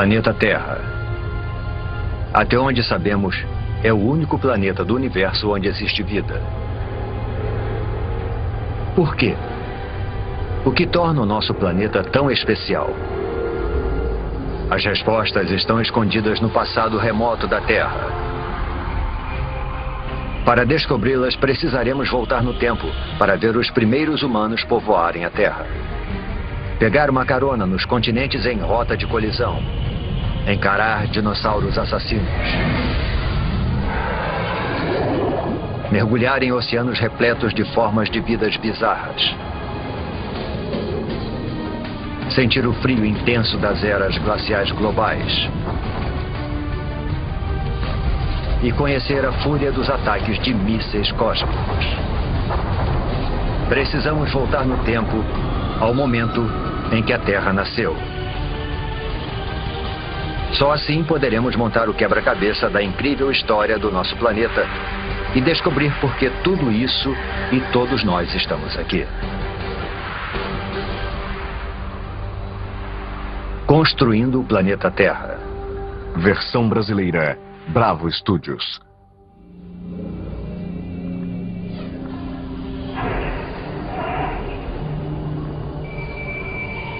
Planeta Terra. Até onde sabemos, é o único planeta do universo onde existe vida. Por quê? O que torna o nosso planeta tão especial? As respostas estão escondidas no passado remoto da Terra. Para descobri-las, precisaremos voltar no tempo para ver os primeiros humanos povoarem a Terra. Pegar uma carona nos continentes em rota de colisão. Encarar dinossauros assassinos. Mergulhar em oceanos repletos de formas de vidas bizarras. Sentir o frio intenso das eras glaciais globais. E conhecer a fúria dos ataques de mísseis cósmicos. Precisamos voltar no tempo ao momento em que a Terra nasceu. Só assim poderemos montar o quebra-cabeça da incrível história do nosso planeta e descobrir por que tudo isso e todos nós estamos aqui. Construindo o planeta Terra. Versão brasileira, Bravo Studios.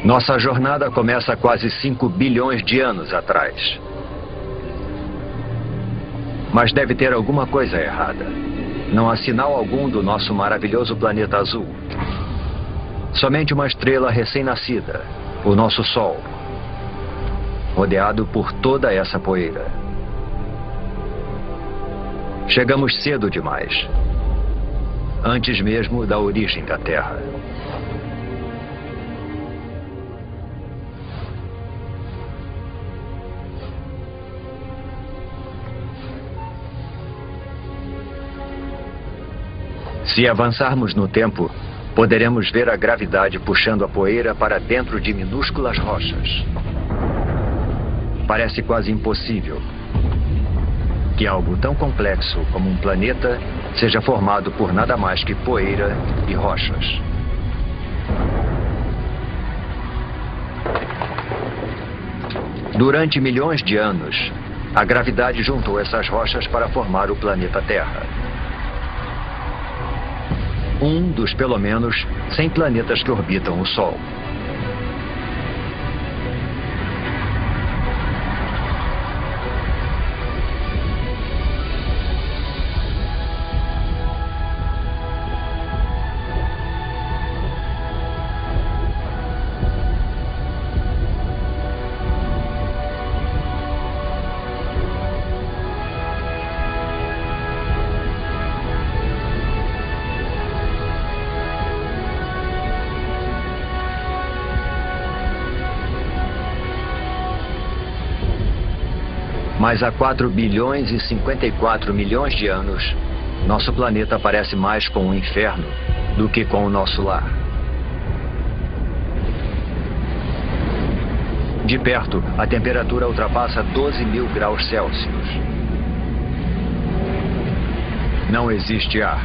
Nossa jornada começa há quase 5 bilhões de anos atrás. Mas deve ter alguma coisa errada. Não há sinal algum do nosso maravilhoso planeta azul. Somente uma estrela recém-nascida, o nosso Sol, rodeado por toda essa poeira. Chegamos cedo demais, antes mesmo da origem da Terra. Se avançarmos no tempo, poderemos ver a gravidade puxando a poeira para dentro de minúsculas rochas. Parece quase impossível que algo tão complexo como um planeta seja formado por nada mais que poeira e rochas. Durante milhões de anos, a gravidade juntou essas rochas para formar o planeta Terra. Um dos pelo menos 100 planetas que orbitam o Sol. Mas há 4 bilhões e 54 milhões de anos, nosso planeta parece mais com um inferno do que com o nosso lar. De perto, a temperatura ultrapassa 12.000 graus Celsius. Não existe ar,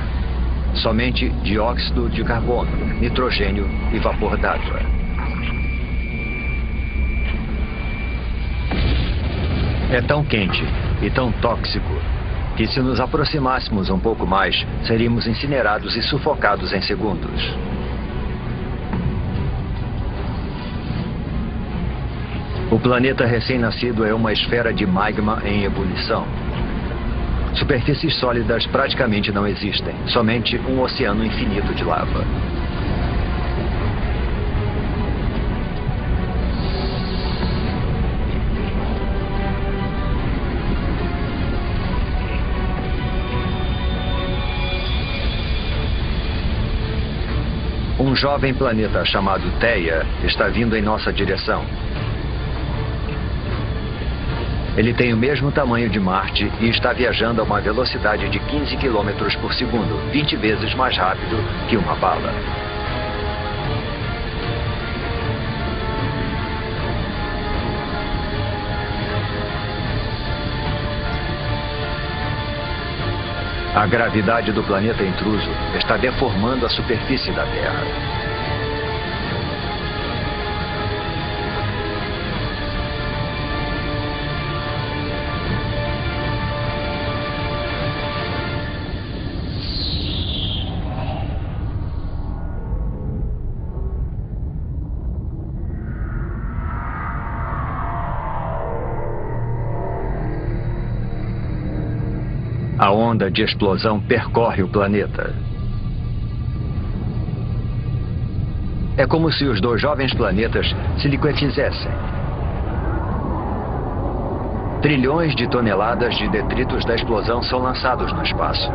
somente dióxido de carbono, nitrogênio e vapor d'água. É tão quente e tão tóxico que, se nos aproximássemos um pouco mais, seríamos incinerados e sufocados em segundos. O planeta recém-nascido é uma esfera de magma em ebulição. Superfícies sólidas praticamente não existem, somente um oceano infinito de lava. Um jovem planeta chamado Theia está vindo em nossa direção. Ele tem o mesmo tamanho de Marte e está viajando a uma velocidade de 15 km por segundo, 20 vezes mais rápido que uma bala. A gravidade do planeta intruso está deformando a superfície da Terra. A onda de explosão percorre o planeta. É como se os dois jovens planetas se liquefizessem. Trilhões de toneladas de detritos da explosão são lançados no espaço.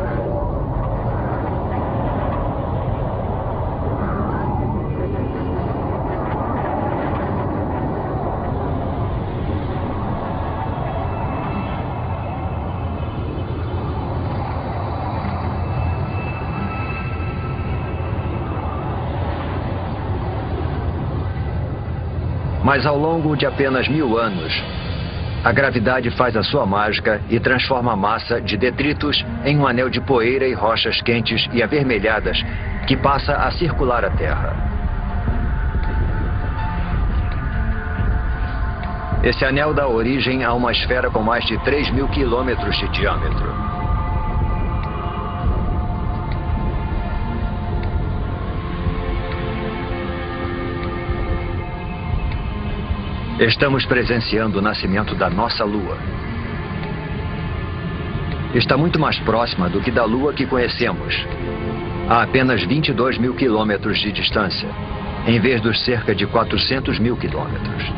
Mas ao longo de apenas 1000 anos, a gravidade faz a sua mágica e transforma a massa de detritos em um anel de poeira e rochas quentes e avermelhadas que passa a circular a Terra. Esse anel dá origem a uma esfera com mais de 3.000 quilômetros de diâmetro. Estamos presenciando o nascimento da nossa Lua. Está muito mais próxima do que da Lua que conhecemos, a apenas 22.000 quilômetros de distância, em vez dos cerca de 400.000 quilômetros.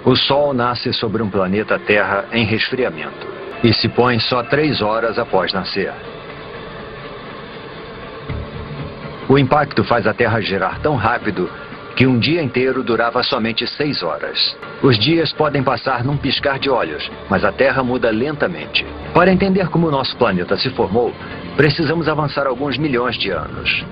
O Sol nasce sobre um planeta Terra em resfriamento e se põe só 3 horas após nascer. O impacto faz a Terra girar tão rápido que um dia inteiro durava somente 6 horas. Os dias podem passar num piscar de olhos, mas a Terra muda lentamente. Para entender como o nosso planeta se formou, precisamos avançar alguns milhões de anos.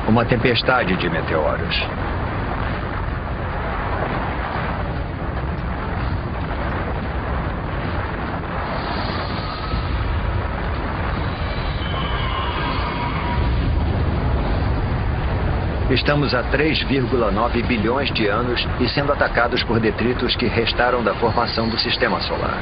Uma tempestade de meteoros. Estamos a 3,9 bilhões de anos e sendo atacados por detritos que restaram da formação do Sistema Solar.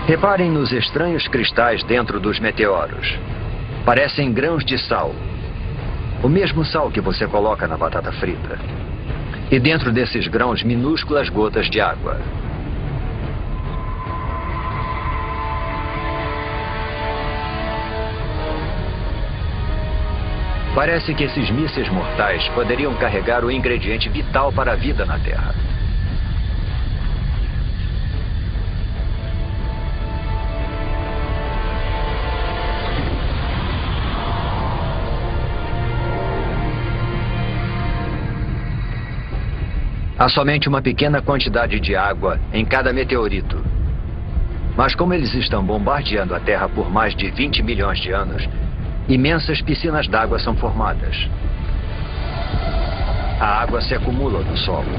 Reparem nos estranhos cristais dentro dos meteoros. Parecem grãos de sal. O mesmo sal que você coloca na batata frita. E dentro desses grãos, minúsculas gotas de água. Parece que esses mísseis mortais poderiam carregar o ingrediente vital para a vida na Terra. Há somente uma pequena quantidade de água em cada meteorito. Mas como eles estão bombardeando a Terra por mais de 20 milhões de anos, imensas piscinas d'água são formadas. A água se acumula no solo.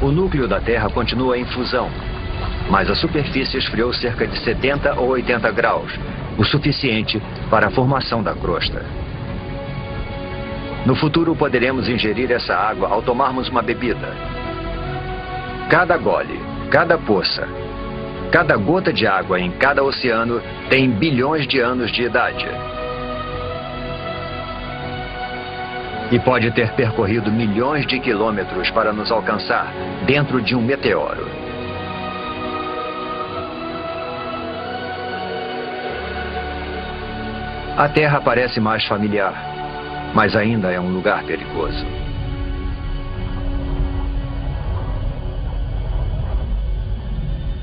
O núcleo da Terra continua em fusão, mas a superfície esfriou cerca de 70 ou 80 graus, o suficiente para a formação da crosta. No futuro poderemos ingerir essa água ao tomarmos uma bebida. Cada gole, cada poça, cada gota de água em cada oceano tem bilhões de anos de idade. E pode ter percorrido milhões de quilômetros para nos alcançar dentro de um meteoro. A Terra parece mais familiar, mas ainda é um lugar perigoso.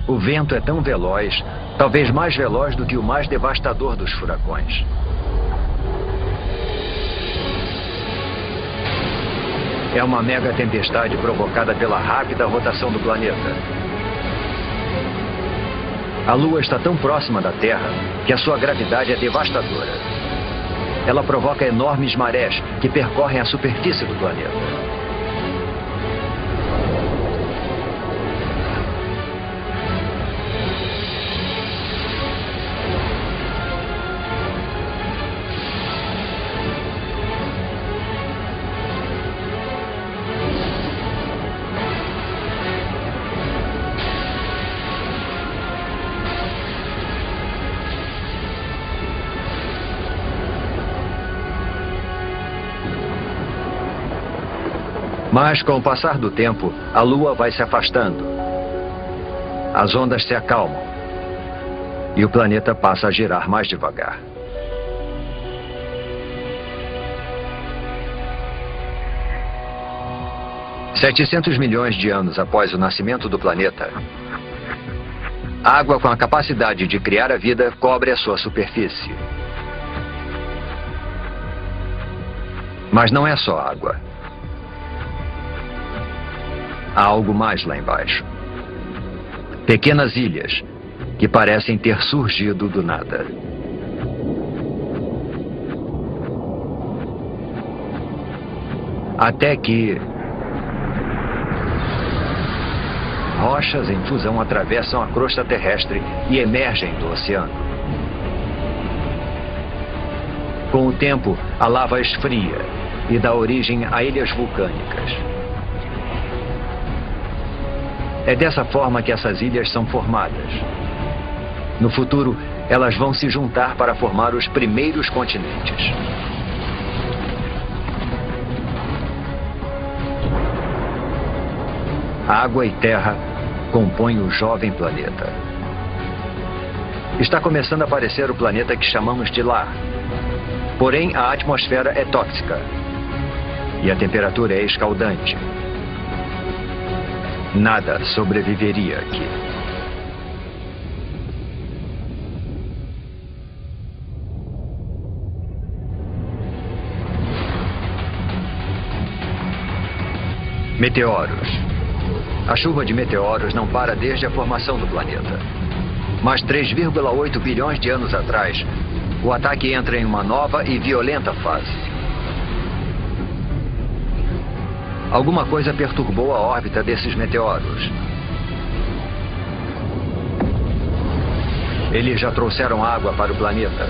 O vento é tão veloz, talvez mais veloz do que o mais devastador dos furacões. É uma mega tempestade provocada pela rápida rotação do planeta. A Lua está tão próxima da Terra que a sua gravidade é devastadora. Ela provoca enormes marés que percorrem a superfície do planeta. Mas, com o passar do tempo, a Lua vai se afastando. As ondas se acalmam. E o planeta passa a girar mais devagar. $700 milhões de anos após o nascimento do planeta, a água com a capacidade de criar a vida cobre a sua superfície. Mas não é só água. Há algo mais lá embaixo. Pequenas ilhas que parecem ter surgido do nada. Até que rochas em fusão atravessam a crosta terrestre e emergem do oceano. Com o tempo, a lava esfria e dá origem a ilhas vulcânicas. É dessa forma que essas ilhas são formadas. No futuro, elas vão se juntar para formar os primeiros continentes. Água e terra compõem o jovem planeta. Está começando a aparecer o planeta que chamamos de lar. Porém, a atmosfera é tóxica. E a temperatura é escaldante. Nada sobreviveria aqui. Meteoros. A chuva de meteoros não para desde a formação do planeta. Mas 3,8 bilhões de anos atrás, o ataque entra em uma nova e violenta fase. Alguma coisa perturbou a órbita desses meteoros. Eles já trouxeram água para o planeta.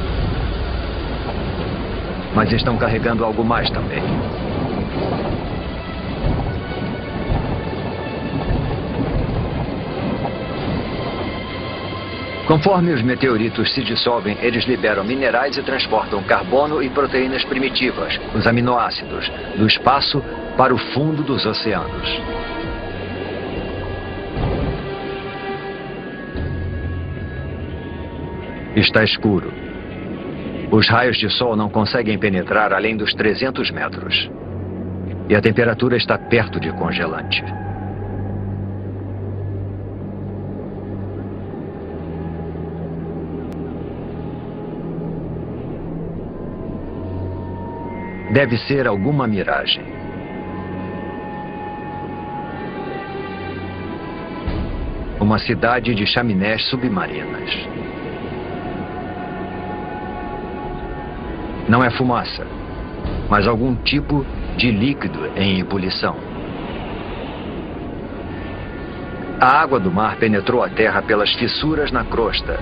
Mas estão carregando algo mais também. Conforme os meteoritos se dissolvem, eles liberam minerais e transportam carbono e proteínas primitivas, os aminoácidos, do espaço para o fundo dos oceanos. Está escuro. Os raios de sol não conseguem penetrar além dos 300 metros. E a temperatura está perto de congelante. Deve ser alguma miragem. Uma cidade de chaminés submarinas. Não é fumaça, mas algum tipo de líquido em ebulição. A água do mar penetrou a terra pelas fissuras na crosta,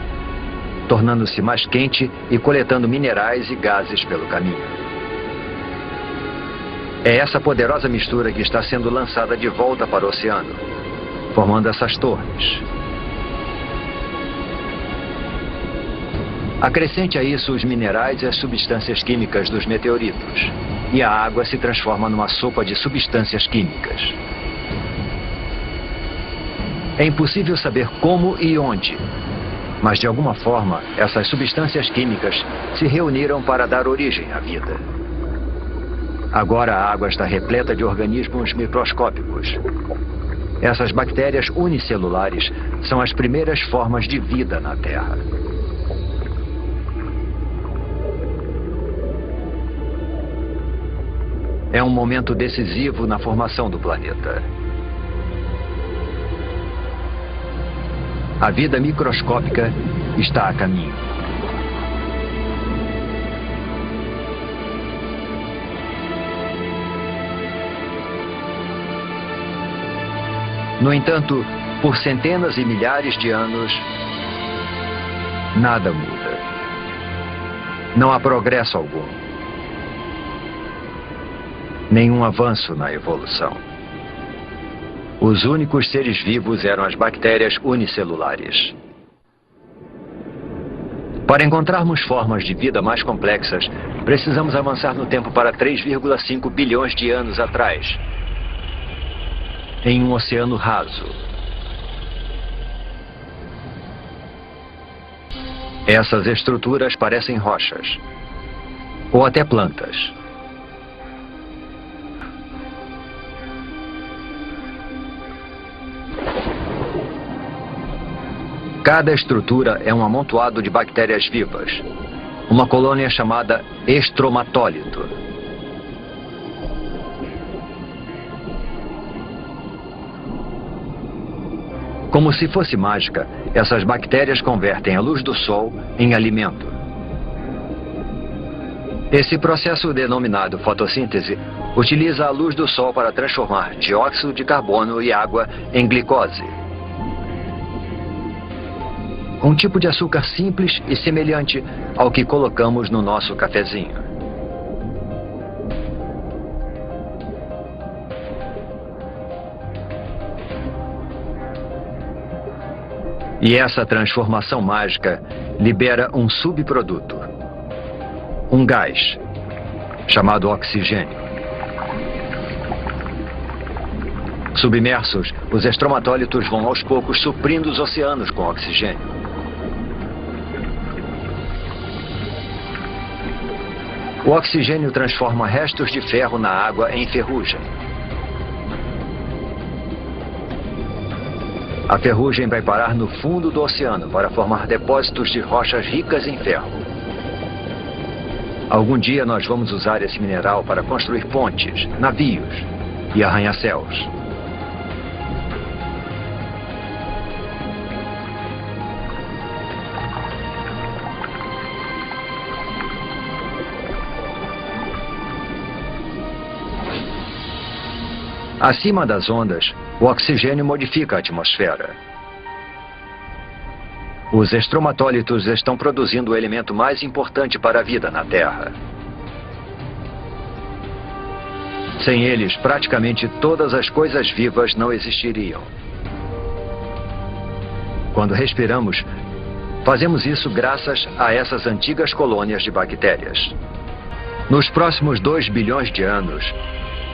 tornando-se mais quente e coletando minerais e gases pelo caminho. É essa poderosa mistura que está sendo lançada de volta para o oceano, formando essas torres. Acrescente a isso os minerais e as substâncias químicas dos meteoritos, e a água se transforma numa sopa de substâncias químicas. É impossível saber como e onde, mas de alguma forma essas substâncias químicas se reuniram para dar origem à vida. Agora a água está repleta de organismos microscópicos. Essas bactérias unicelulares são as primeiras formas de vida na Terra. É um momento decisivo na formação do planeta. A vida microscópica está a caminho. No entanto, por centenas e milhares de anos, nada muda. Não há progresso algum. Nenhum avanço na evolução. Os únicos seres vivos eram as bactérias unicelulares. Para encontrarmos formas de vida mais complexas, precisamos avançar no tempo para 3,5 bilhões de anos atrás, em um oceano raso. Essas estruturas parecem rochas, ou até plantas. Cada estrutura é um amontoado de bactérias vivas, uma colônia chamada estromatólito. Como se fosse mágica, essas bactérias convertem a luz do sol em alimento. Esse processo denominado fotossíntese utiliza a luz do sol para transformar dióxido de carbono e água em glicose. Um tipo de açúcar simples e semelhante ao que colocamos no nosso cafezinho. E essa transformação mágica libera um subproduto, um gás, chamado oxigênio. Submersos, os estromatólitos vão aos poucos suprindo os oceanos com oxigênio. O oxigênio transforma restos de ferro na água em ferrugem. A ferrugem vai parar no fundo do oceano para formar depósitos de rochas ricas em ferro. Algum dia nós vamos usar esse mineral para construir pontes, navios e arranha-céus. Acima das ondas, o oxigênio modifica a atmosfera. Os estromatólitos estão produzindo o elemento mais importante para a vida na Terra. Sem eles, praticamente todas as coisas vivas não existiriam. Quando respiramos, fazemos isso graças a essas antigas colônias de bactérias. Nos próximos 2 bilhões de anos,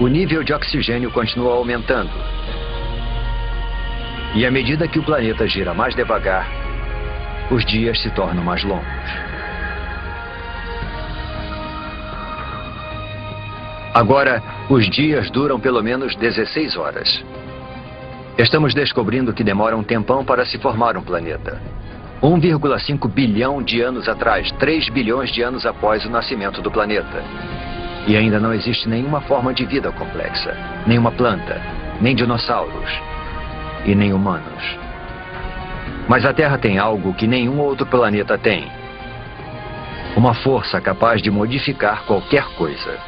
o nível de oxigênio continua aumentando. E à medida que o planeta gira mais devagar, os dias se tornam mais longos. Agora, os dias duram pelo menos 16 horas. Estamos descobrindo que demora um tempão para se formar um planeta. 1,5 bilhão de anos atrás, 3 bilhões de anos após o nascimento do planeta. E ainda não existe nenhuma forma de vida complexa. Nenhuma planta, nem dinossauros e nem humanos. Mas a Terra tem algo que nenhum outro planeta tem. Uma força capaz de modificar qualquer coisa.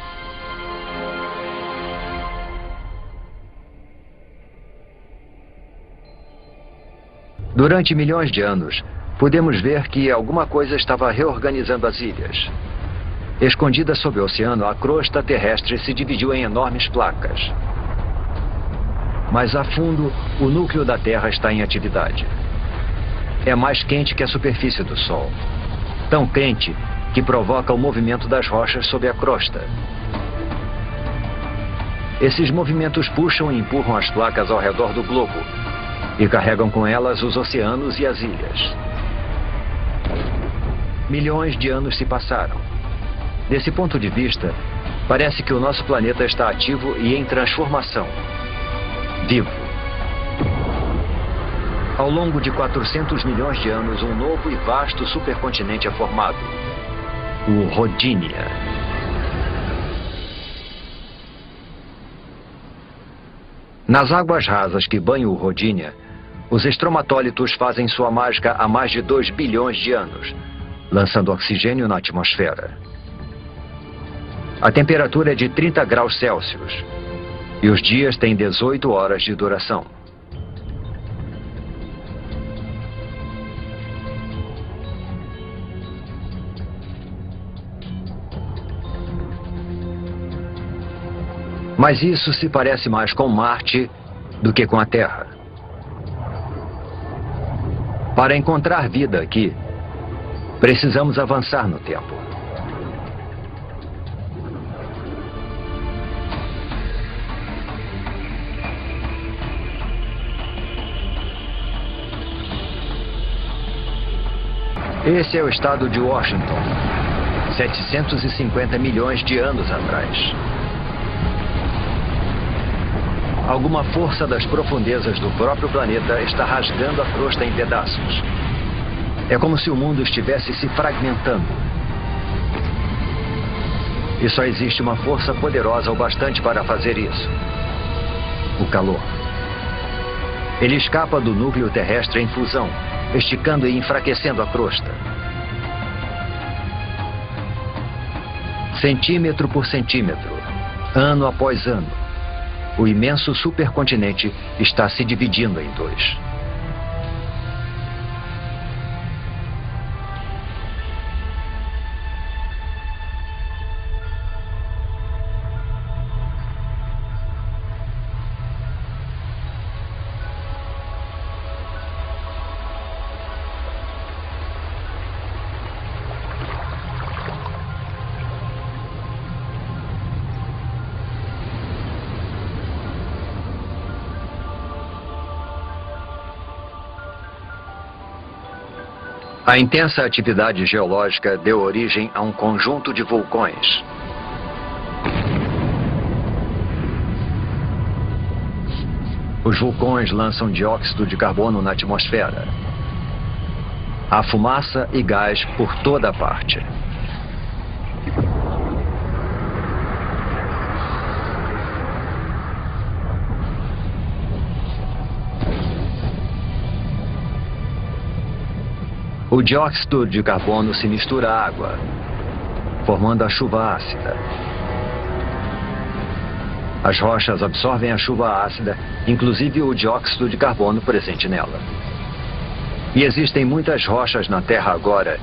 Durante milhões de anos, pudemos ver que alguma coisa estava reorganizando as ilhas. Escondida sob o oceano, a crosta terrestre se dividiu em enormes placas. Mas a fundo, o núcleo da Terra está em atividade. É mais quente que a superfície do Sol. Tão quente que provoca o movimento das rochas sob a crosta. Esses movimentos puxam e empurram as placas ao redor do globo e carregam com elas os oceanos e as ilhas. Milhões de anos se passaram. Desse ponto de vista, parece que o nosso planeta está ativo e em transformação. Vivo. Ao longo de 400 milhões de anos, um novo e vasto supercontinente é formado. O Rodinia. Nas águas rasas que banham o Rodinia, Os estromatólitos fazem sua mágica há mais de 2 bilhões de anos, lançando oxigênio na atmosfera. A temperatura é de 30 graus Celsius e os dias têm 18 horas de duração. Mas isso se parece mais com Marte do que com a Terra. Para encontrar vida aqui, precisamos avançar no tempo. Esse é o estado de Washington, 750 milhões de anos atrás. Alguma força das profundezas do próprio planeta está rasgando a crosta em pedaços. É como se o mundo estivesse se fragmentando. E só existe uma força poderosa o bastante para fazer isso: o calor. Ele escapa do núcleo terrestre em fusão, esticando e enfraquecendo a crosta. Centímetro por centímetro, ano após ano, o imenso supercontinente está se dividindo em dois. A intensa atividade geológica deu origem a um conjunto de vulcões. Os vulcões lançam dióxido de carbono na atmosfera. Há fumaça e gás por toda parte. O dióxido de carbono se mistura à água, formando a chuva ácida. As rochas absorvem a chuva ácida, inclusive o dióxido de carbono presente nela. E existem muitas rochas na Terra agora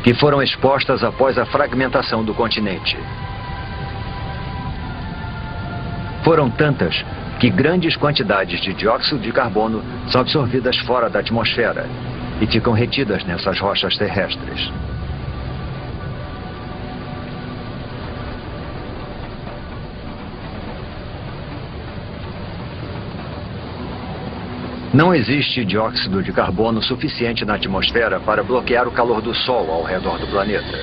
que foram expostas após a fragmentação do continente. Foram tantas que grandes quantidades de dióxido de carbono são absorvidas fora da atmosfera e ficam retidas nessas rochas terrestres. Não existe dióxido de carbono suficiente na atmosfera para bloquear o calor do Sol ao redor do planeta.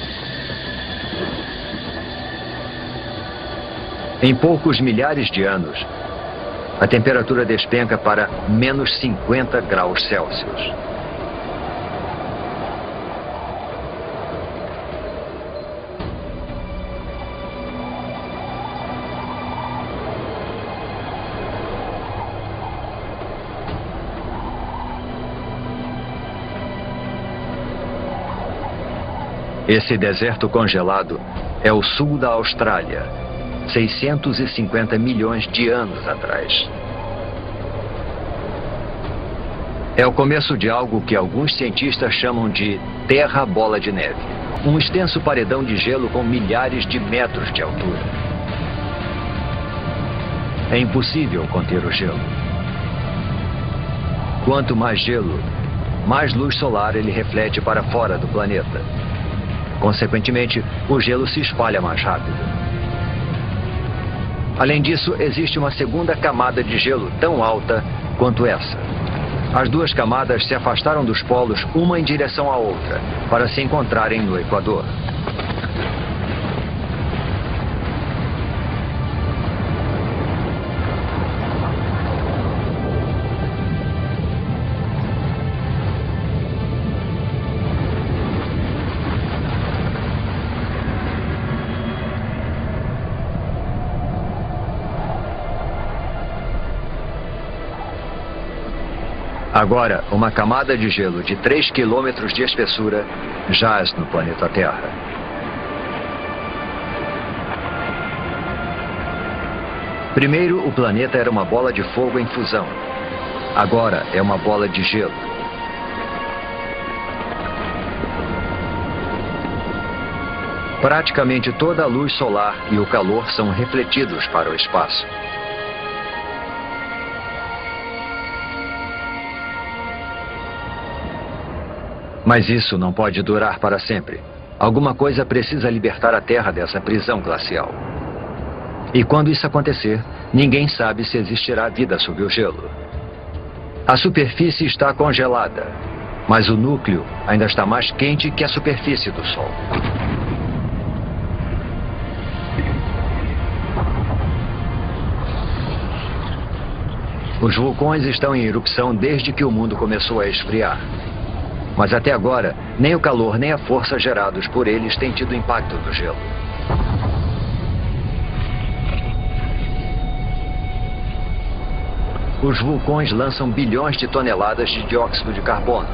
Em poucos milhares de anos, a temperatura despenca para menos 50 graus Celsius. Esse deserto congelado é o sul da Austrália, 650 milhões de anos atrás. É o começo de algo que alguns cientistas chamam de Terra Bola de Neve. Um extenso paredão de gelo com milhares de metros de altura. É impossível conter o gelo. Quanto mais gelo, mais luz solar ele reflete para fora do planeta. Consequentemente, o gelo se espalha mais rápido. Além disso, existe uma segunda camada de gelo tão alta quanto essa. As duas camadas se afastaram dos polos uma em direção à outra, para se encontrarem no Equador. Agora, uma camada de gelo de 3 quilômetros de espessura jaz no planeta Terra. Primeiro, o planeta era uma bola de fogo em fusão. Agora é uma bola de gelo. Praticamente toda a luz solar e o calor são refletidos para o espaço. Mas isso não pode durar para sempre. Alguma coisa precisa libertar a Terra dessa prisão glacial. E quando isso acontecer, ninguém sabe se existirá vida sob o gelo. A superfície está congelada, mas o núcleo ainda está mais quente que a superfície do Sol. Os vulcões estão em erupção desde que o mundo começou a esfriar. Mas até agora, nem o calor nem a força gerados por eles têm tido impacto no gelo. Os vulcões lançam bilhões de toneladas de dióxido de carbono.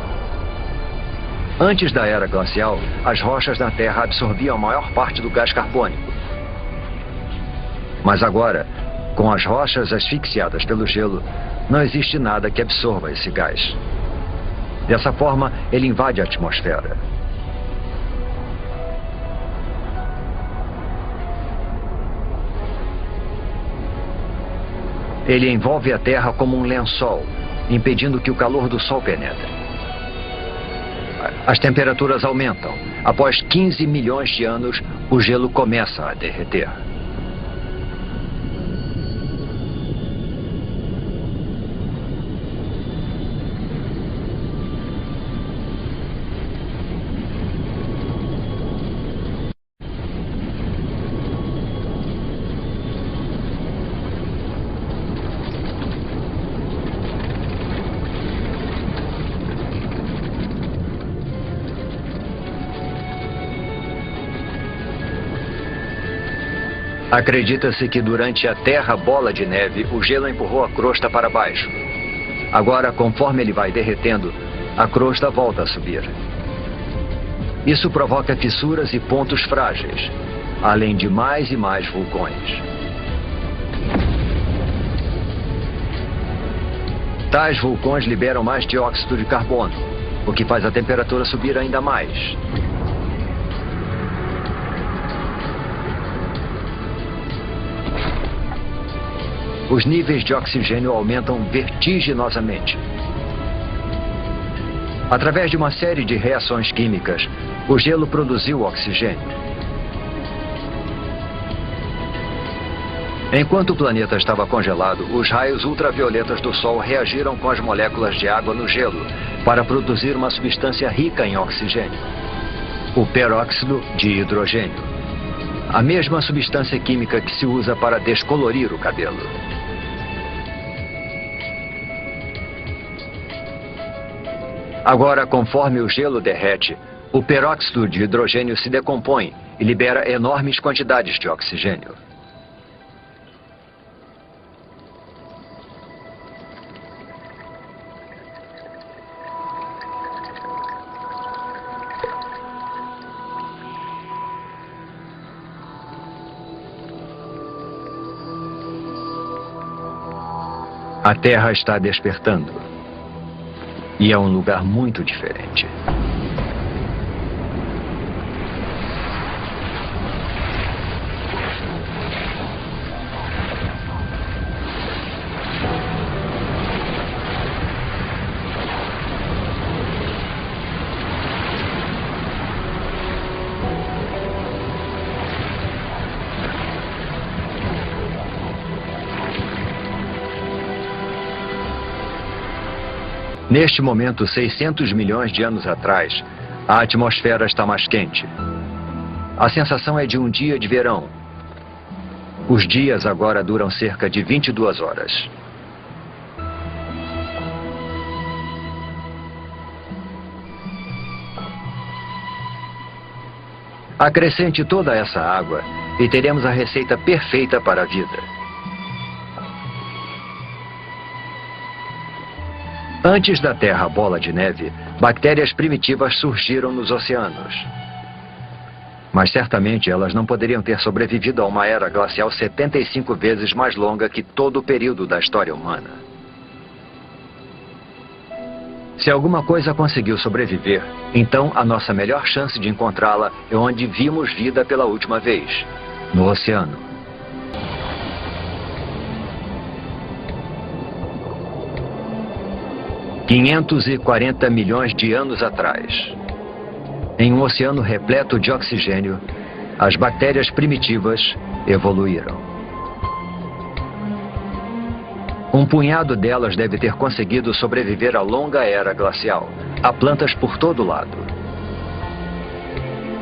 Antes da era glacial, as rochas na Terra absorviam a maior parte do gás carbônico. Mas agora, com as rochas asfixiadas pelo gelo, não existe nada que absorva esse gás. Dessa forma, ele invade a atmosfera. Ele envolve a Terra como um lençol, impedindo que o calor do Sol penetre. As temperaturas aumentam. Após 15 milhões de anos, o gelo começa a derreter. Acredita-se que durante a Terra Bola de Neve, o gelo empurrou a crosta para baixo. Agora, conforme ele vai derretendo, a crosta volta a subir. Isso provoca fissuras e pontos frágeis, além de mais e mais vulcões. Tais vulcões liberam mais dióxido de carbono, o que faz a temperatura subir ainda mais. Os níveis de oxigênio aumentam vertiginosamente. Através de uma série de reações químicas, o gelo produziu oxigênio. Enquanto o planeta estava congelado, os raios ultravioletas do Sol reagiram com as moléculas de água no gelo para produzir uma substância rica em oxigênio, o peróxido de hidrogênio. A mesma substância química que se usa para descolorir o cabelo. Agora, conforme o gelo derrete, o peróxido de hidrogênio se decompõe e libera enormes quantidades de oxigênio. A Terra está despertando. E é um lugar muito diferente. Neste momento, 600 milhões de anos atrás, a atmosfera está mais quente. A sensação é de um dia de verão. Os dias agora duram cerca de 22 horas. Acrescente toda essa água e teremos a receita perfeita para a vida. Antes da Terra bola de neve, bactérias primitivas surgiram nos oceanos. Mas certamente elas não poderiam ter sobrevivido a uma era glacial 75 vezes mais longa que todo o período da história humana. Se alguma coisa conseguiu sobreviver, então a nossa melhor chance de encontrá-la é onde vimos vida pela última vez, no oceano. $540 milhões de anos atrás. Em um oceano repleto de oxigênio, as bactérias primitivas evoluíram. Um punhado delas deve ter conseguido sobreviver à longa era glacial. Há plantas por todo lado.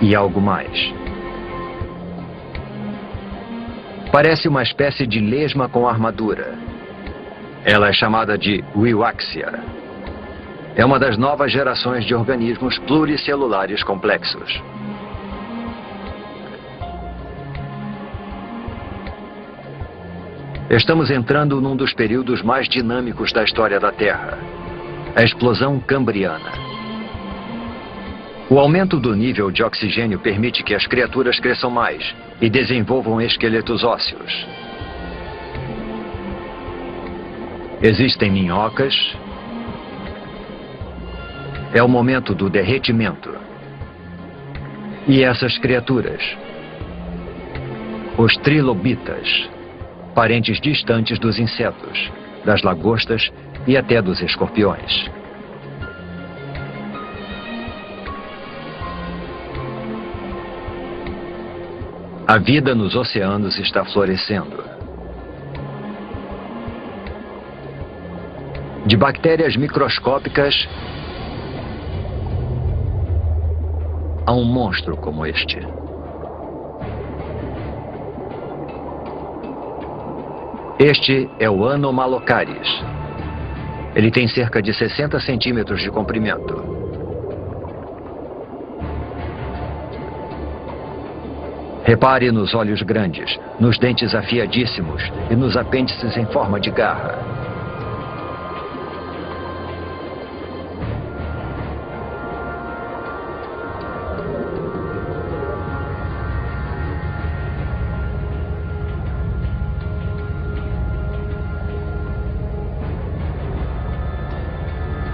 E algo mais. Parece uma espécie de lesma com armadura. Ela é chamada de Wiwaxia. É uma das novas gerações de organismos pluricelulares complexos. Estamos entrando num dos períodos mais dinâmicos da história da Terra, a explosão cambriana. O aumento do nível de oxigênio permite que as criaturas cresçam mais e desenvolvam esqueletos ósseos. Existem minhocas. É o momento do derretimento. E essas criaturas, os trilobitas, parentes distantes dos insetos, das lagostas e até dos escorpiões. A vida nos oceanos está florescendo. De bactérias microscópicas a um monstro como este. Este é o Anomalocaris. Ele tem cerca de 60 centímetros de comprimento. Repare nos olhos grandes, nos dentes afiadíssimos e nos apêndices em forma de garra.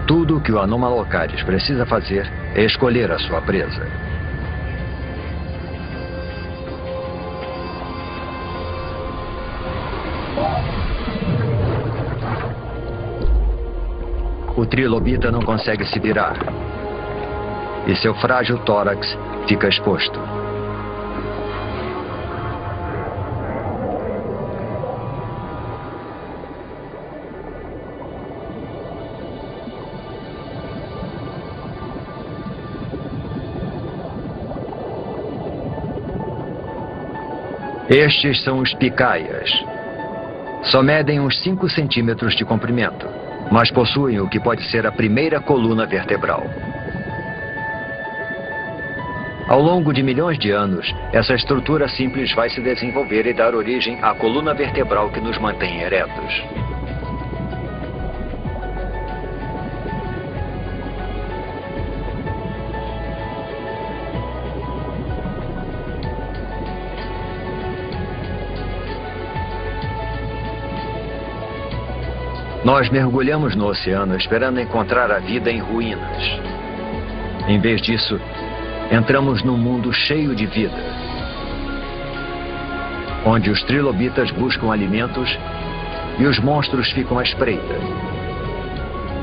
Tudo o que o Anomalocaris precisa fazer é escolher a sua presa. O trilobita não consegue se virar e seu frágil tórax fica exposto. Estes são os picaias. Só medem uns 5 centímetros de comprimento, mas possuem o que pode ser a primeira coluna vertebral. Ao longo de milhões de anos, essa estrutura simples vai se desenvolver e dar origem à coluna vertebral que nos mantém eretos. Nós mergulhamos no oceano esperando encontrar a vida em ruínas. Em vez disso, entramos num mundo cheio de vida, onde os trilobitas buscam alimentos e os monstros ficam à espreita.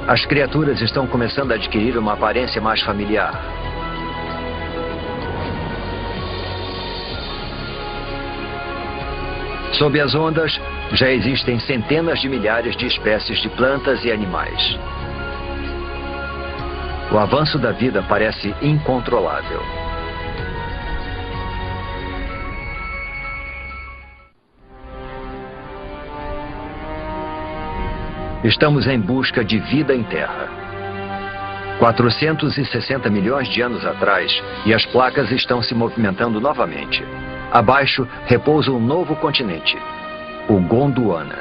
As criaturas estão começando a adquirir uma aparência mais familiar. Sob as ondas, já existem centenas de milhares de espécies de plantas e animais. O avanço da vida parece incontrolável. Estamos em busca de vida em Terra. 460 milhões de anos atrás, e as placas estão se movimentando novamente. Abaixo repousa um novo continente, o Gondwana.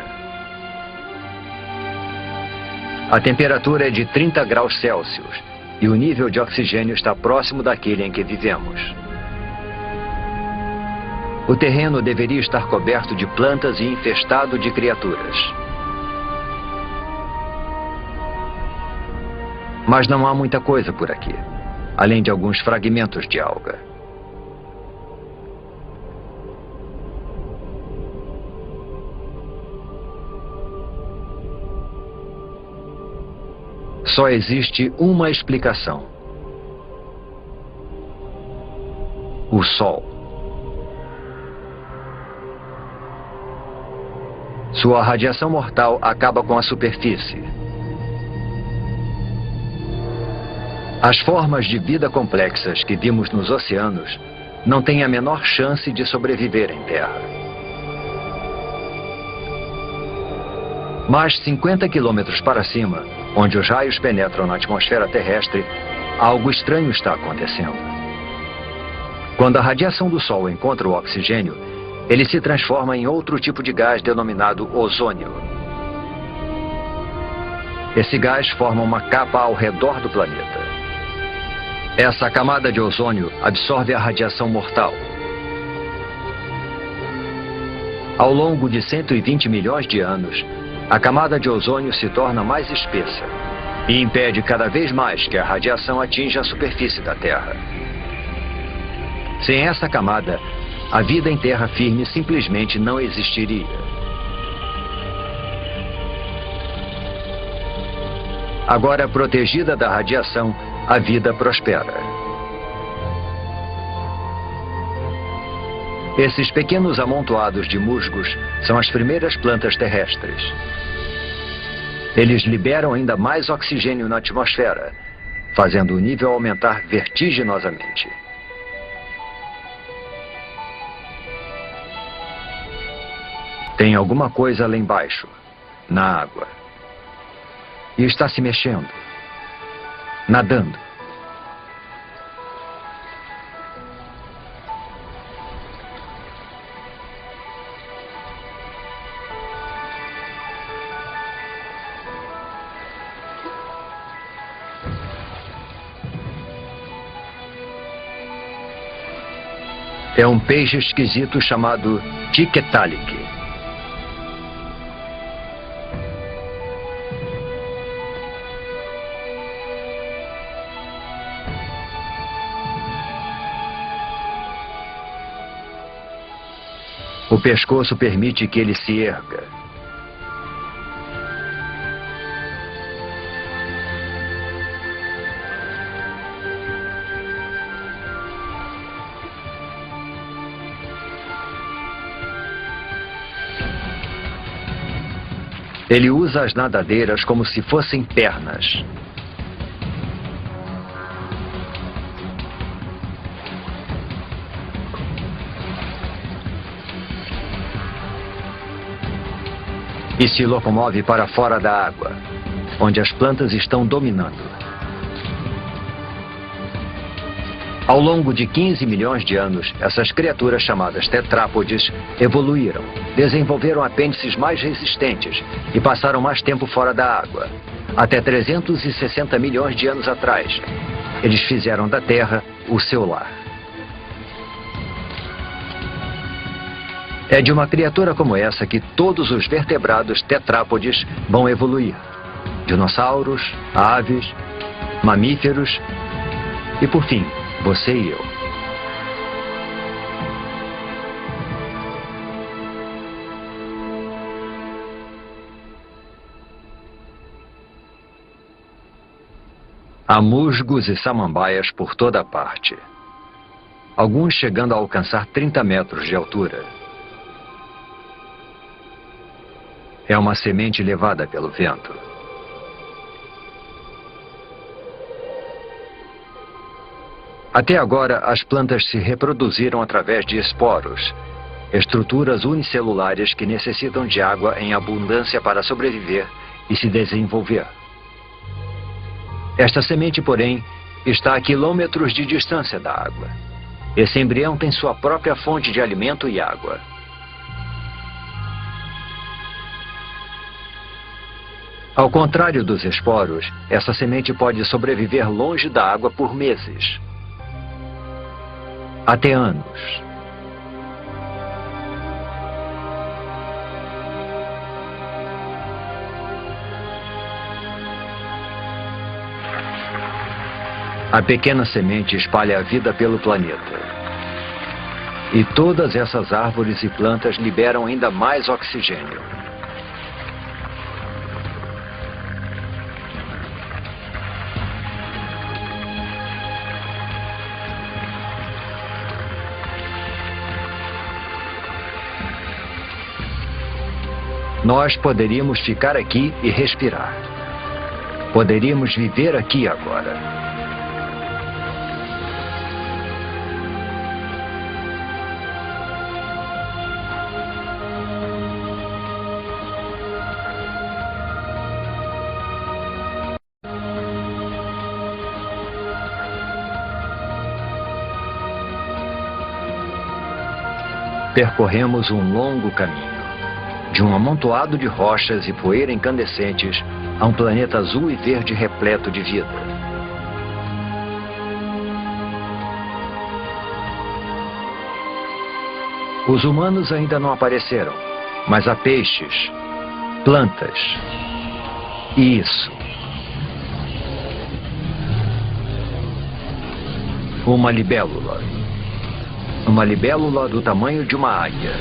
A temperatura é de 30 graus Celsius e o nível de oxigênio está próximo daquele em que vivemos. O terreno deveria estar coberto de plantas e infestado de criaturas. Mas não há muita coisa por aqui, além de alguns fragmentos de alga. Só existe uma explicação: o Sol. Sua radiação mortal acaba com a superfície. As formas de vida complexas que vimos nos oceanos não têm a menor chance de sobreviver em Terra. Mas 50 quilômetros para cima, onde os raios penetram na atmosfera terrestre, algo estranho está acontecendo. Quando a radiação do Sol encontra o oxigênio, ele se transforma em outro tipo de gás denominado ozônio. Esse gás forma uma capa ao redor do planeta. Essa camada de ozônio absorve a radiação mortal. Ao longo de 120 milhões de anos, a camada de ozônio se torna mais espessa e impede cada vez mais que a radiação atinja a superfície da Terra. Sem essa camada, a vida em terra firme simplesmente não existiria. Agora protegida da radiação, a vida prospera. Esses pequenos amontoados de musgos são as primeiras plantas terrestres. Eles liberam ainda mais oxigênio na atmosfera, fazendo o nível aumentar vertiginosamente. Tem alguma coisa lá embaixo, na água. E está se mexendo, nadando. É um peixe esquisito chamado Tiktaalik. O pescoço permite que ele se erga. Ele usa as nadadeiras como se fossem pernas. E se locomove para fora da água, onde as plantas estão dominando. Ao longo de 15 milhões de anos, essas criaturas chamadas tetrápodes evoluíram, desenvolveram apêndices mais resistentes e passaram mais tempo fora da água. Até 360 milhões de anos atrás, eles fizeram da Terra o seu lar. É de uma criatura como essa que todos os vertebrados tetrápodes vão evoluir. Dinossauros, aves, mamíferos e, por fim, você e eu. Há musgos e samambaias por toda parte. Alguns chegando a alcançar 30 metros de altura. É uma semente levada pelo vento. Até agora, as plantas se reproduziram através de esporos, estruturas unicelulares que necessitam de água em abundância para sobreviver e se desenvolver. Esta semente, porém, está a quilômetros de distância da água. Esse embrião tem sua própria fonte de alimento e água. Ao contrário dos esporos, essa semente pode sobreviver longe da água por meses, até anos. A pequena semente espalha a vida pelo planeta. E todas essas árvores e plantas liberam ainda mais oxigênio. Nós poderíamos ficar aqui e respirar. Poderíamos viver aqui agora. Percorremos um longo caminho, de um amontoado de rochas e poeira incandescentes a um planeta azul e verde repleto de vida. Os humanos ainda não apareceram, mas há peixes, plantas e isso. Uma libélula. Uma libélula do tamanho de uma águia.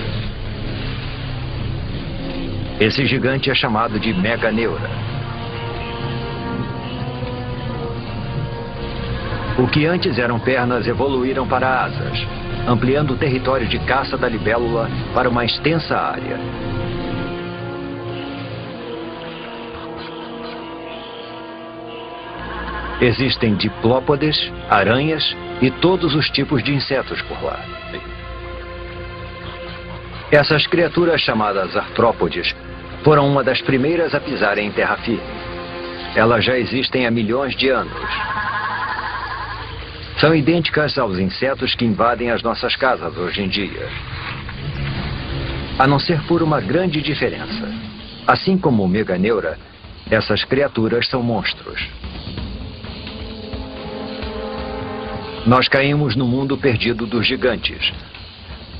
Esse gigante é chamado de Meganeura. O que antes eram pernas evoluíram para asas, ampliando o território de caça da libélula para uma extensa área. Existem diplópodes, aranhas e todos os tipos de insetos por lá. Essas criaturas chamadas artrópodes foram uma das primeiras a pisarem em terra firme. Elas já existem há milhões de anos. São idênticas aos insetos que invadem as nossas casas hoje em dia. A não ser por uma grande diferença. Assim como o Meganeura, essas criaturas são monstros. Nós caímos no mundo perdido dos gigantes,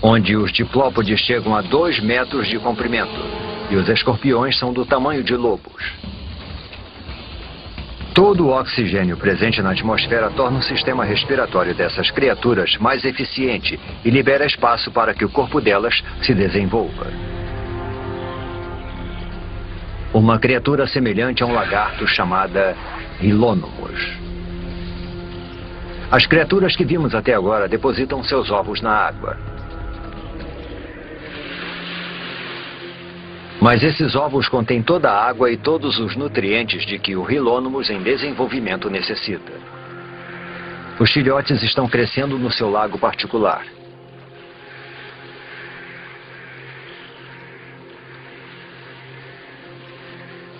onde os diplópodes chegam a 2 metros de comprimento e os escorpiões são do tamanho de lobos. Todo o oxigênio presente na atmosfera torna o sistema respiratório dessas criaturas mais eficiente e libera espaço para que o corpo delas se desenvolva. Uma criatura semelhante a um lagarto chamada Hylonymos. As criaturas que vimos até agora depositam seus ovos na água. Mas esses ovos contêm toda a água e todos os nutrientes de que o Hylonymos em desenvolvimento necessita. Os filhotes estão crescendo no seu lago particular.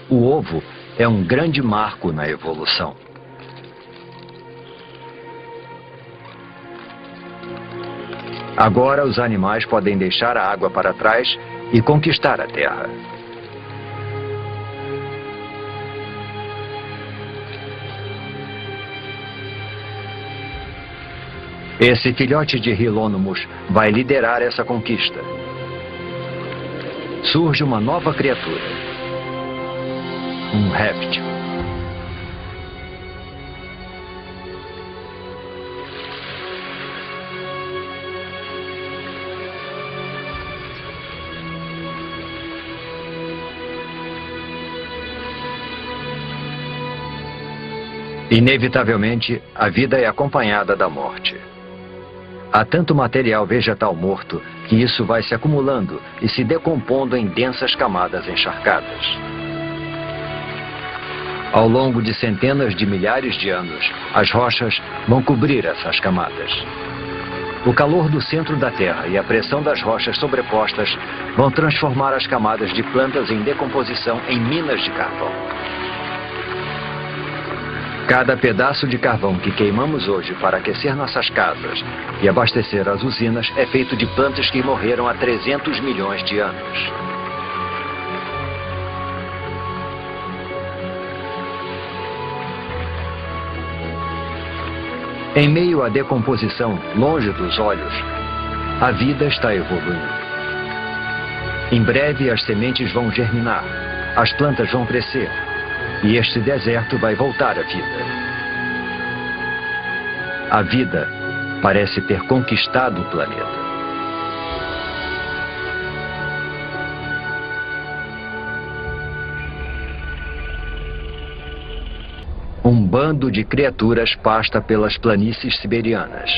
O ovo é um grande marco na evolução. Agora os animais podem deixar a água para trás e conquistar a terra. Esse filhote de Hylonymos vai liderar essa conquista. Surge uma nova criatura. Um réptil. Inevitavelmente, a vida é acompanhada da morte. Há tanto material vegetal morto que isso vai se acumulando e se decompondo em densas camadas encharcadas. Ao longo de centenas de milhares de anos, as rochas vão cobrir essas camadas. O calor do centro da Terra e a pressão das rochas sobrepostas vão transformar as camadas de plantas em decomposição em minas de carvão. Cada pedaço de carvão que queimamos hoje para aquecer nossas casas e abastecer as usinas é feito de plantas que morreram há 300 milhões de anos. Em meio à decomposição, longe dos olhos, a vida está evoluindo. Em breve as sementes vão germinar, as plantas vão crescer e este deserto vai voltar à vida. A vida parece ter conquistado o planeta. Um bando de criaturas pasta pelas planícies siberianas.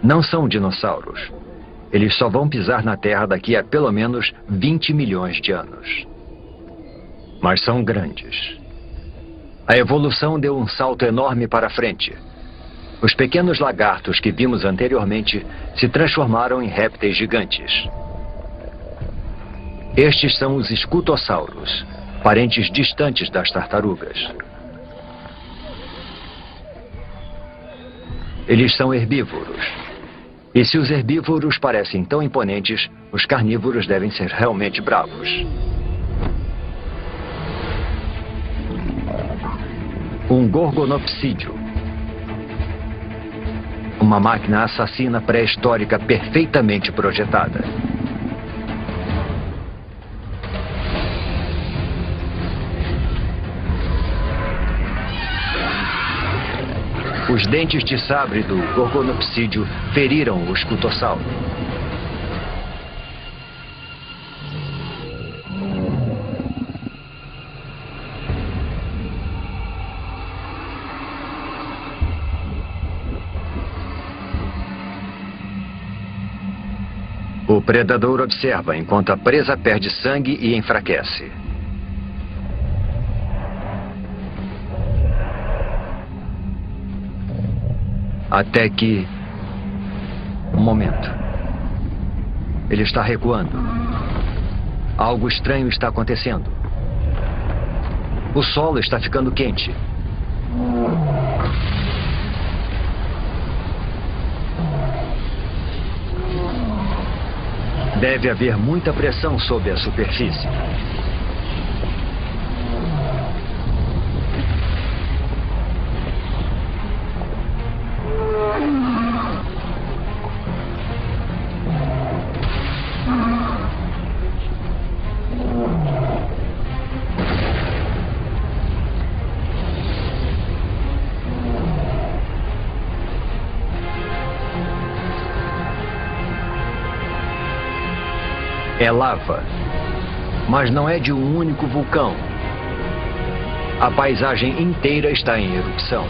Não são dinossauros. Eles só vão pisar na Terra daqui a pelo menos 20 milhões de anos. Mas são grandes. A evolução deu um salto enorme para frente. Os pequenos lagartos que vimos anteriormente se transformaram em répteis gigantes. Estes são os escutossauros, parentes distantes das tartarugas. Eles são herbívoros. E se os herbívoros parecem tão imponentes, os carnívoros devem ser realmente bravos. Um gorgonopsídeo. Uma máquina assassina pré-histórica perfeitamente projetada. Os dentes de sabre do gorgonopsídeo feriram o escutossauro. O predador observa enquanto a presa perde sangue e enfraquece. Até que... Um momento. Ele está recuando. Algo estranho está acontecendo. O solo está ficando quente. Deve haver muita pressão sobre a superfície. É lava, mas não é de um único vulcão. A paisagem inteira está em erupção.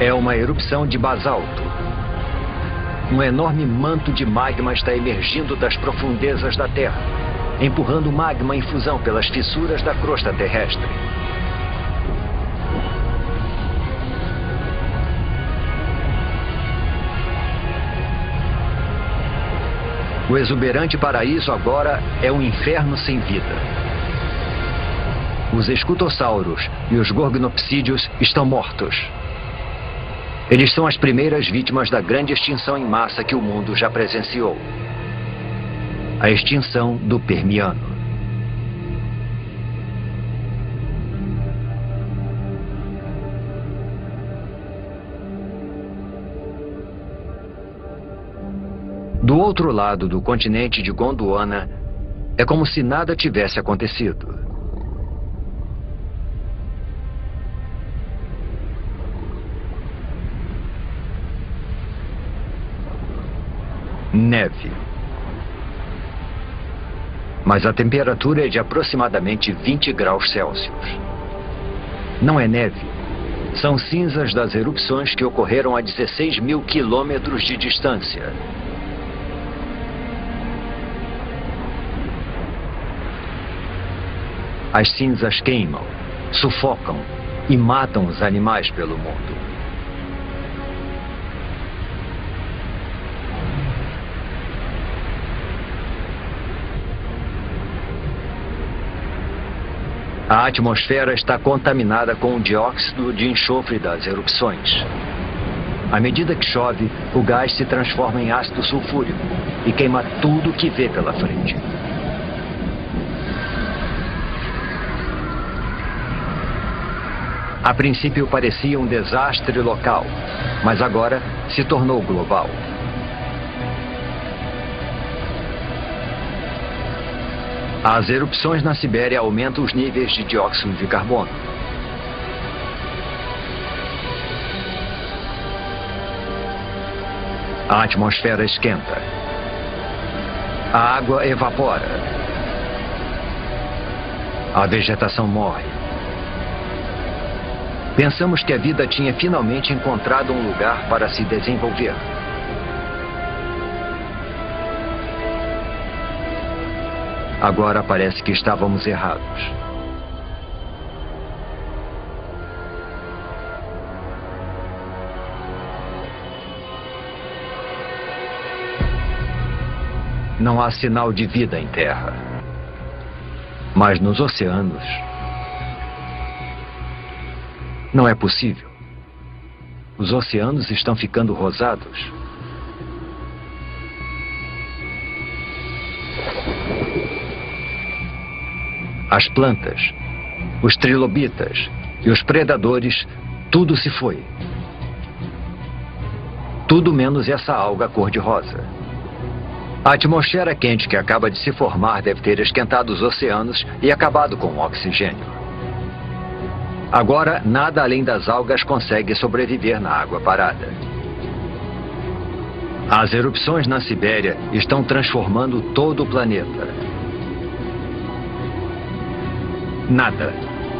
É uma erupção de basalto. Um enorme manto de magma está emergindo das profundezas da Terra, empurrando magma em fusão pelas fissuras da crosta terrestre. O exuberante paraíso agora é um inferno sem vida. Os escutossauros e os gorgonopsídeos estão mortos. Eles são as primeiras vítimas da grande extinção em massa que o mundo já presenciou. A extinção do Permiano. Do outro lado do continente de Gondwana, é como se nada tivesse acontecido. Neve. Mas a temperatura é de aproximadamente 20 graus Celsius. Não é neve. São cinzas das erupções que ocorreram a 16 mil quilômetros de distância. As cinzas queimam, sufocam e matam os animais pelo mundo. A atmosfera está contaminada com o dióxido de enxofre das erupções. À medida que chove, o gás se transforma em ácido sulfúrico e queima tudo que vê pela frente. A princípio parecia um desastre local, mas agora se tornou global. As erupções na Sibéria aumentam os níveis de dióxido de carbono. A atmosfera esquenta. A água evapora. A vegetação morre. Pensamos que a vida tinha finalmente encontrado um lugar para se desenvolver. Agora parece que estávamos errados. Não há sinal de vida em terra. Mas nos oceanos, não é possível. Os oceanos estão ficando rosados. As plantas, os trilobitas e os predadores, tudo se foi. Tudo menos essa alga cor-de-rosa. A atmosfera quente que acaba de se formar deve ter esquentado os oceanos e acabado com o oxigênio. Agora, nada além das algas consegue sobreviver na água parada. As erupções na Sibéria estão transformando todo o planeta. Nada,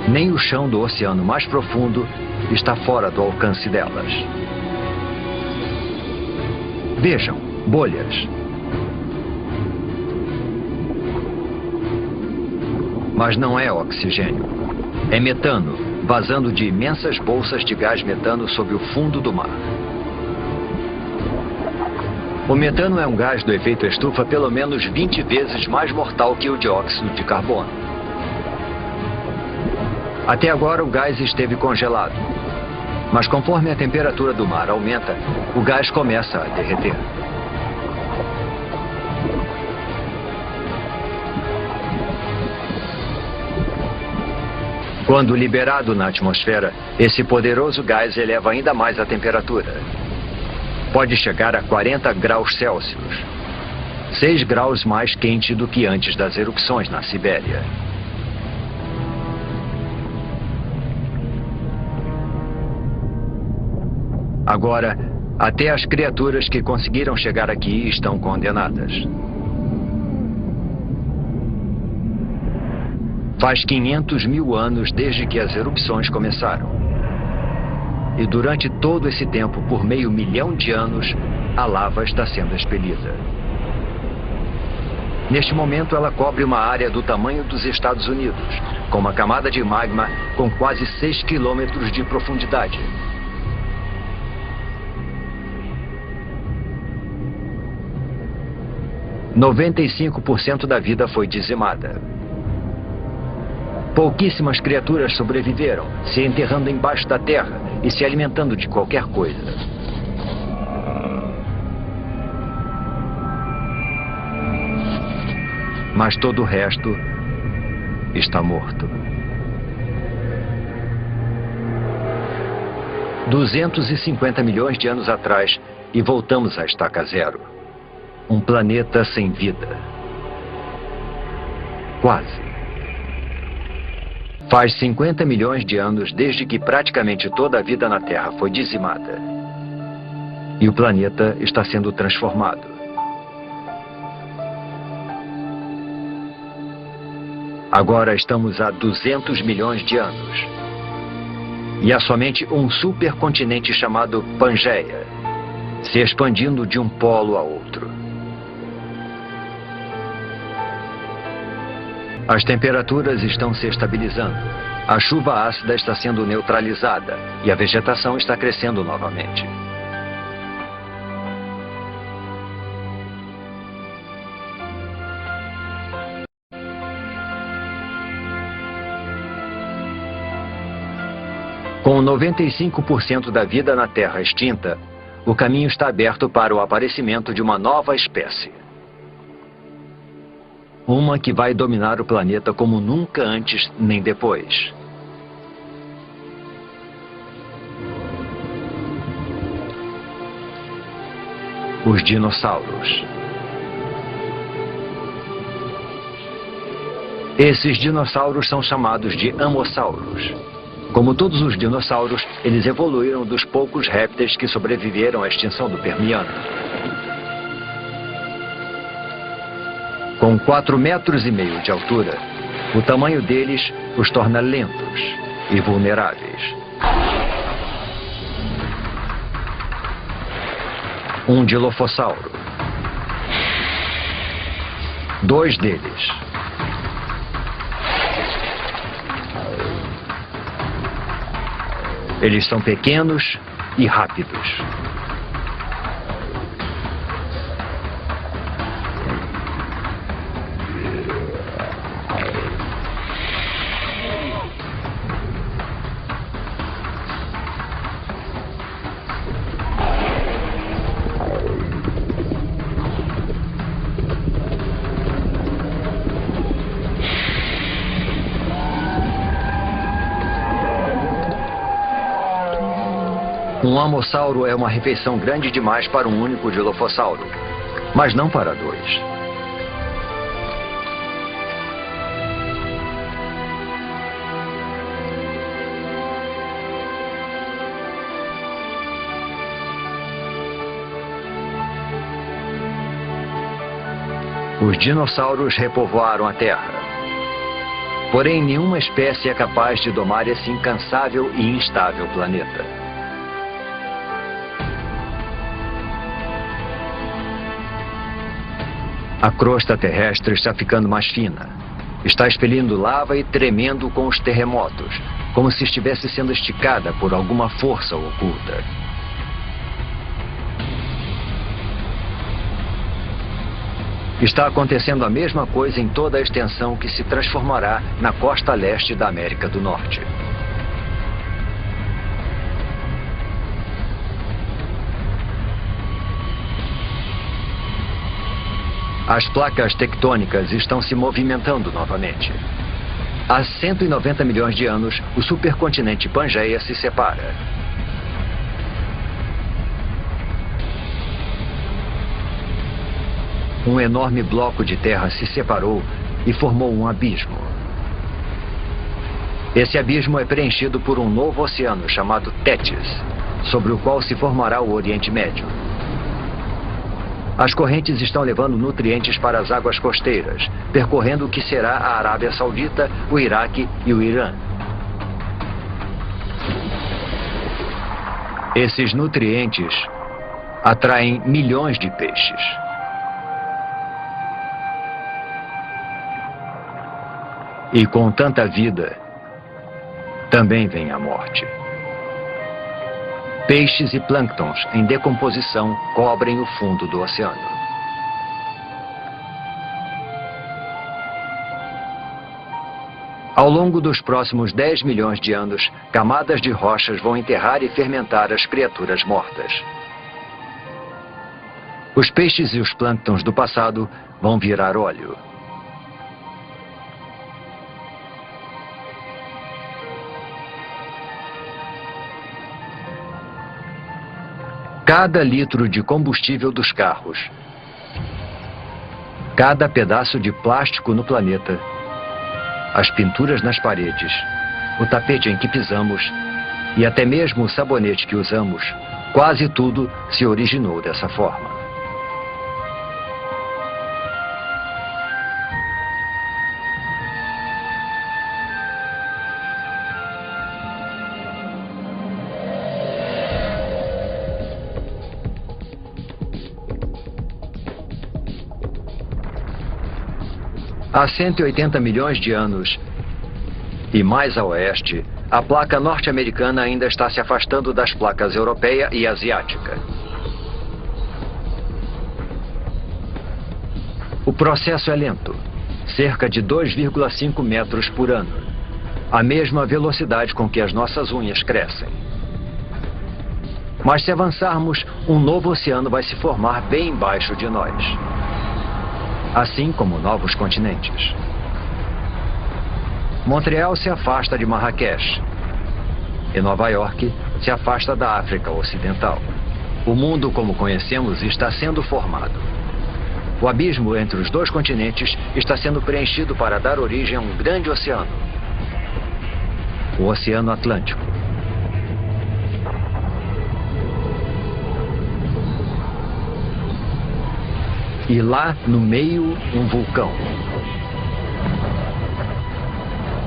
nem o chão do oceano mais profundo, está fora do alcance delas. Vejam, bolhas. Mas não é oxigênio. É metano, vazando de imensas bolsas de gás metano sob o fundo do mar. O metano é um gás do efeito estufa pelo menos 20 vezes mais mortal que o dióxido de carbono. Até agora o gás esteve congelado. Mas conforme a temperatura do mar aumenta, o gás começa a derreter. Quando liberado na atmosfera, esse poderoso gás eleva ainda mais a temperatura. Pode chegar a 40 graus Celsius, 6 graus mais quente do que antes das erupções na Sibéria. Agora, até as criaturas que conseguiram chegar aqui estão condenadas. Faz 500 mil anos desde que as erupções começaram. E durante todo esse tempo, por meio milhão de anos, a lava está sendo expelida. Neste momento, ela cobre uma área do tamanho dos Estados Unidos, com uma camada de magma com quase 6 quilômetros de profundidade. – 95% da vida foi dizimada. Pouquíssimas criaturas sobreviveram, se enterrando embaixo da terra e se alimentando de qualquer coisa. Mas todo o resto está morto. 250 milhões de anos atrás e voltamos à estaca zero. Um planeta sem vida. Quase. Faz 50 milhões de anos desde que praticamente toda a vida na Terra foi dizimada. E o planeta está sendo transformado. Agora estamos a 200 milhões de anos. E há somente um supercontinente chamado Pangeia, se expandindo de um polo a outro. As temperaturas estão se estabilizando, a chuva ácida está sendo neutralizada e a vegetação está crescendo novamente. Com 95% da vida na Terra extinta, o caminho está aberto para o aparecimento de uma nova espécie. Uma que vai dominar o planeta como nunca antes nem depois. Os dinossauros. Esses dinossauros são chamados de amossauros. Como todos os dinossauros, eles evoluíram dos poucos répteis que sobreviveram à extinção do Permiano. Com 4,5 metros de altura, o tamanho deles os torna lentos e vulneráveis. Um dilofossauro. 2 deles. Eles são pequenos e rápidos. Um amossauro é uma refeição grande demais para um único dilofossauro, mas não para 2. Os dinossauros repovoaram a Terra. Porém, nenhuma espécie é capaz de domar esse incansável e instável planeta. A crosta terrestre está ficando mais fina. Está expelindo lava e tremendo com os terremotos, como se estivesse sendo esticada por alguma força oculta. Está acontecendo a mesma coisa em toda a extensão que se transformará na costa leste da América do Norte. As placas tectônicas estão se movimentando novamente. Há 190 milhões de anos, o supercontinente Pangeia se separa. Um enorme bloco de terra se separou e formou um abismo. Esse abismo é preenchido por um novo oceano chamado Tétis, sobre o qual se formará o Oriente Médio. As correntes estão levando nutrientes para as águas costeiras, percorrendo o que será a Arábia Saudita, o Iraque e o Irã. Esses nutrientes atraem milhões de peixes. E com tanta vida, também vem a morte. Peixes e plânctons em decomposição cobrem o fundo do oceano. Ao longo dos próximos 10 milhões de anos, camadas de rochas vão enterrar e fermentar as criaturas mortas. Os peixes e os plânctons do passado vão virar óleo. Cada litro de combustível dos carros, cada pedaço de plástico no planeta, as pinturas nas paredes, o tapete em que pisamos e até mesmo o sabonete que usamos, quase tudo se originou dessa forma. Há 180 milhões de anos, e mais a oeste, a placa norte-americana ainda está se afastando das placas europeia e asiática. O processo é lento, cerca de 2,5 metros por ano, a mesma velocidade com que as nossas unhas crescem. Mas se avançarmos, um novo oceano vai se formar bem embaixo de nós. Assim como novos continentes. Montreal se afasta de Marrakech e Nova York se afasta da África Ocidental. O mundo como conhecemos está sendo formado. O abismo entre os dois continentes está sendo preenchido para dar origem a um grande oceano. O Oceano Atlântico. E lá, no meio, um vulcão.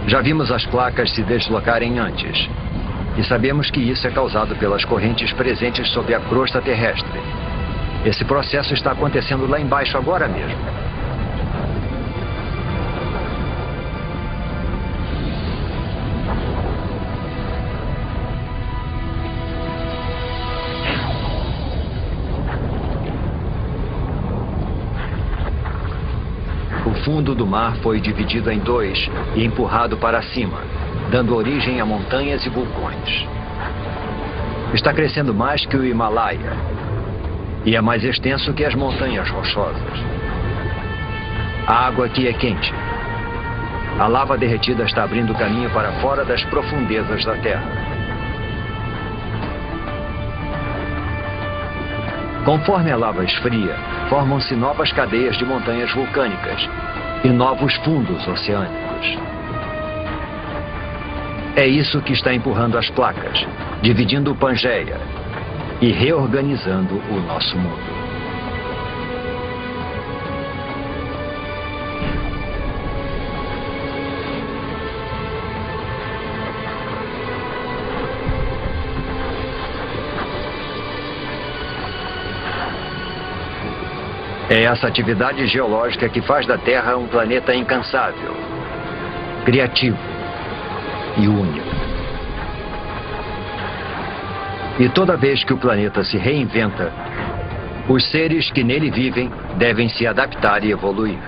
Já vimos as placas se deslocarem antes. E sabemos que isso é causado pelas correntes presentes sob a crosta terrestre. Esse processo está acontecendo lá embaixo agora mesmo. O fundo do mar foi dividido em dois e empurrado para cima, dando origem a montanhas e vulcões. Está crescendo mais que o Himalaia e é mais extenso que as montanhas rochosas. A água aqui é quente. A lava derretida está abrindo caminho para fora das profundezas da Terra. Conforme a lava esfria, formam-se novas cadeias de montanhas vulcânicas e novos fundos oceânicos. É isso que está empurrando as placas, dividindo o Pangeia e reorganizando o nosso mundo. É essa atividade geológica que faz da Terra um planeta incansável, criativo e único. E toda vez que o planeta se reinventa, os seres que nele vivem devem se adaptar e evoluir.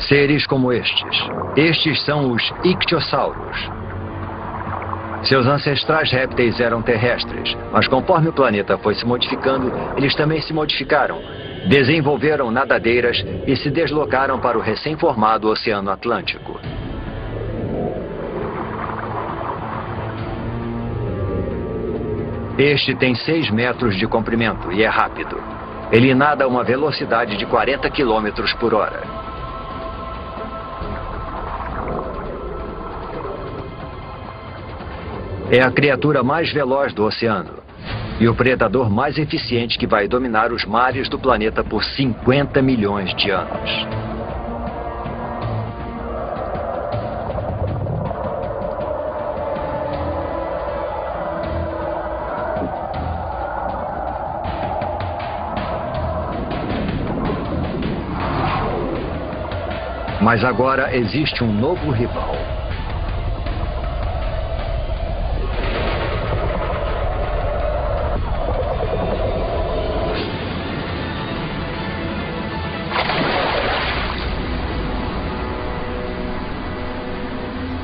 Seres como estes. Estes são os ictiossauros. Seus ancestrais répteis eram terrestres, mas conforme o planeta foi se modificando, eles também se modificaram. Desenvolveram nadadeiras e se deslocaram para o recém-formado Oceano Atlântico. Este tem 6 metros de comprimento e é rápido. Ele nada a uma velocidade de 40 quilômetros por hora. É a criatura mais veloz do oceano e o predador mais eficiente que vai dominar os mares do planeta por 50 milhões de anos. Mas agora existe um novo rival.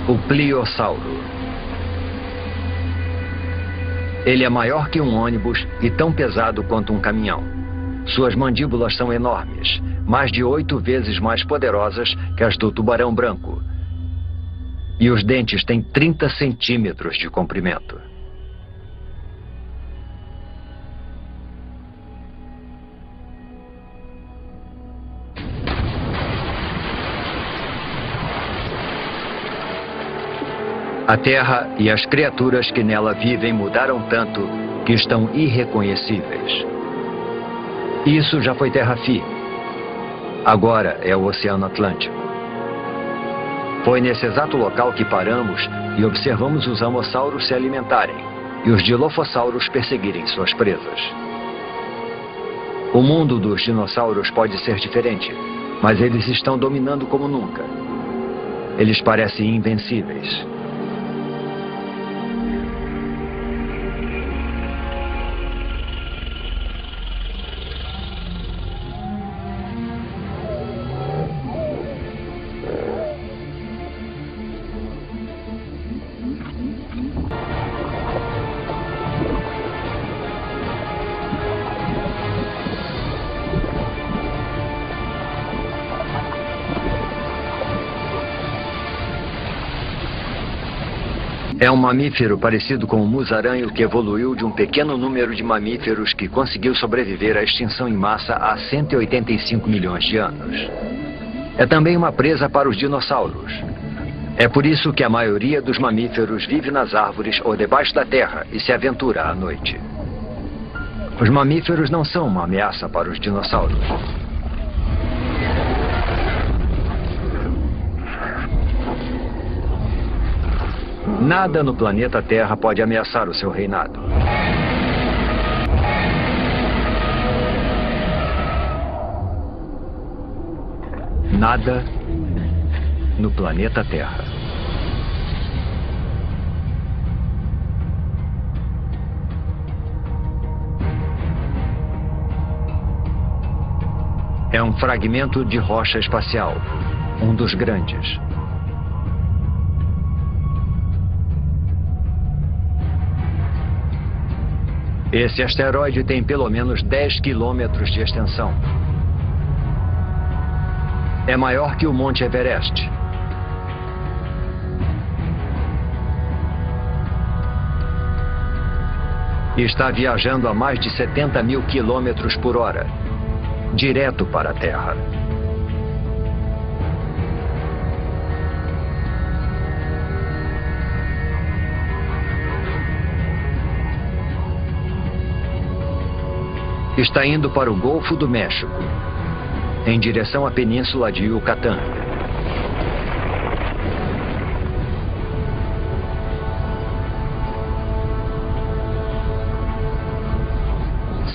O Pliossauro. Ele é maior que um ônibus e tão pesado quanto um caminhão. Suas mandíbulas são enormes, mais de 8 vezes mais poderosas que as do tubarão branco. E os dentes têm 30 centímetros de comprimento. A Terra e as criaturas que nela vivem mudaram tanto que estão irreconhecíveis. Isso já foi terra firme. Agora é o Oceano Atlântico. Foi nesse exato local que paramos e observamos os amossauros se alimentarem e os dilofossauros perseguirem suas presas. O mundo dos dinossauros pode ser diferente, mas eles estão dominando como nunca. Eles parecem invencíveis. É um mamífero parecido com o musaranho que evoluiu de um pequeno número de mamíferos que conseguiu sobreviver à extinção em massa há 185 milhões de anos. É também uma presa para os dinossauros. É por isso que a maioria dos mamíferos vive nas árvores ou debaixo da terra e se aventura à noite. Os mamíferos não são uma ameaça para os dinossauros. Nada no planeta Terra pode ameaçar o seu reinado. Nada no planeta Terra. É um fragmento de rocha espacial, um dos grandes. Esse asteroide tem pelo menos 10 quilômetros de extensão. É maior que o Monte Everest. E está viajando a mais de 70 mil quilômetros por hora, direto para a Terra. Está indo para o Golfo do México, em direção à Península de Yucatán.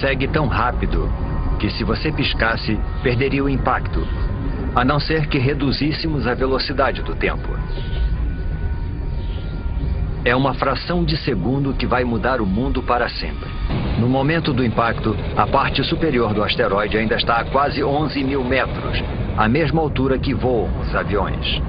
Segue tão rápido que, se você piscasse, perderia o impacto, a não ser que reduzíssemos a velocidade do tempo. É uma fração de segundo que vai mudar o mundo para sempre. No momento do impacto, a parte superior do asteroide ainda está a quase 11 mil metros, a mesma altura que voam os aviões.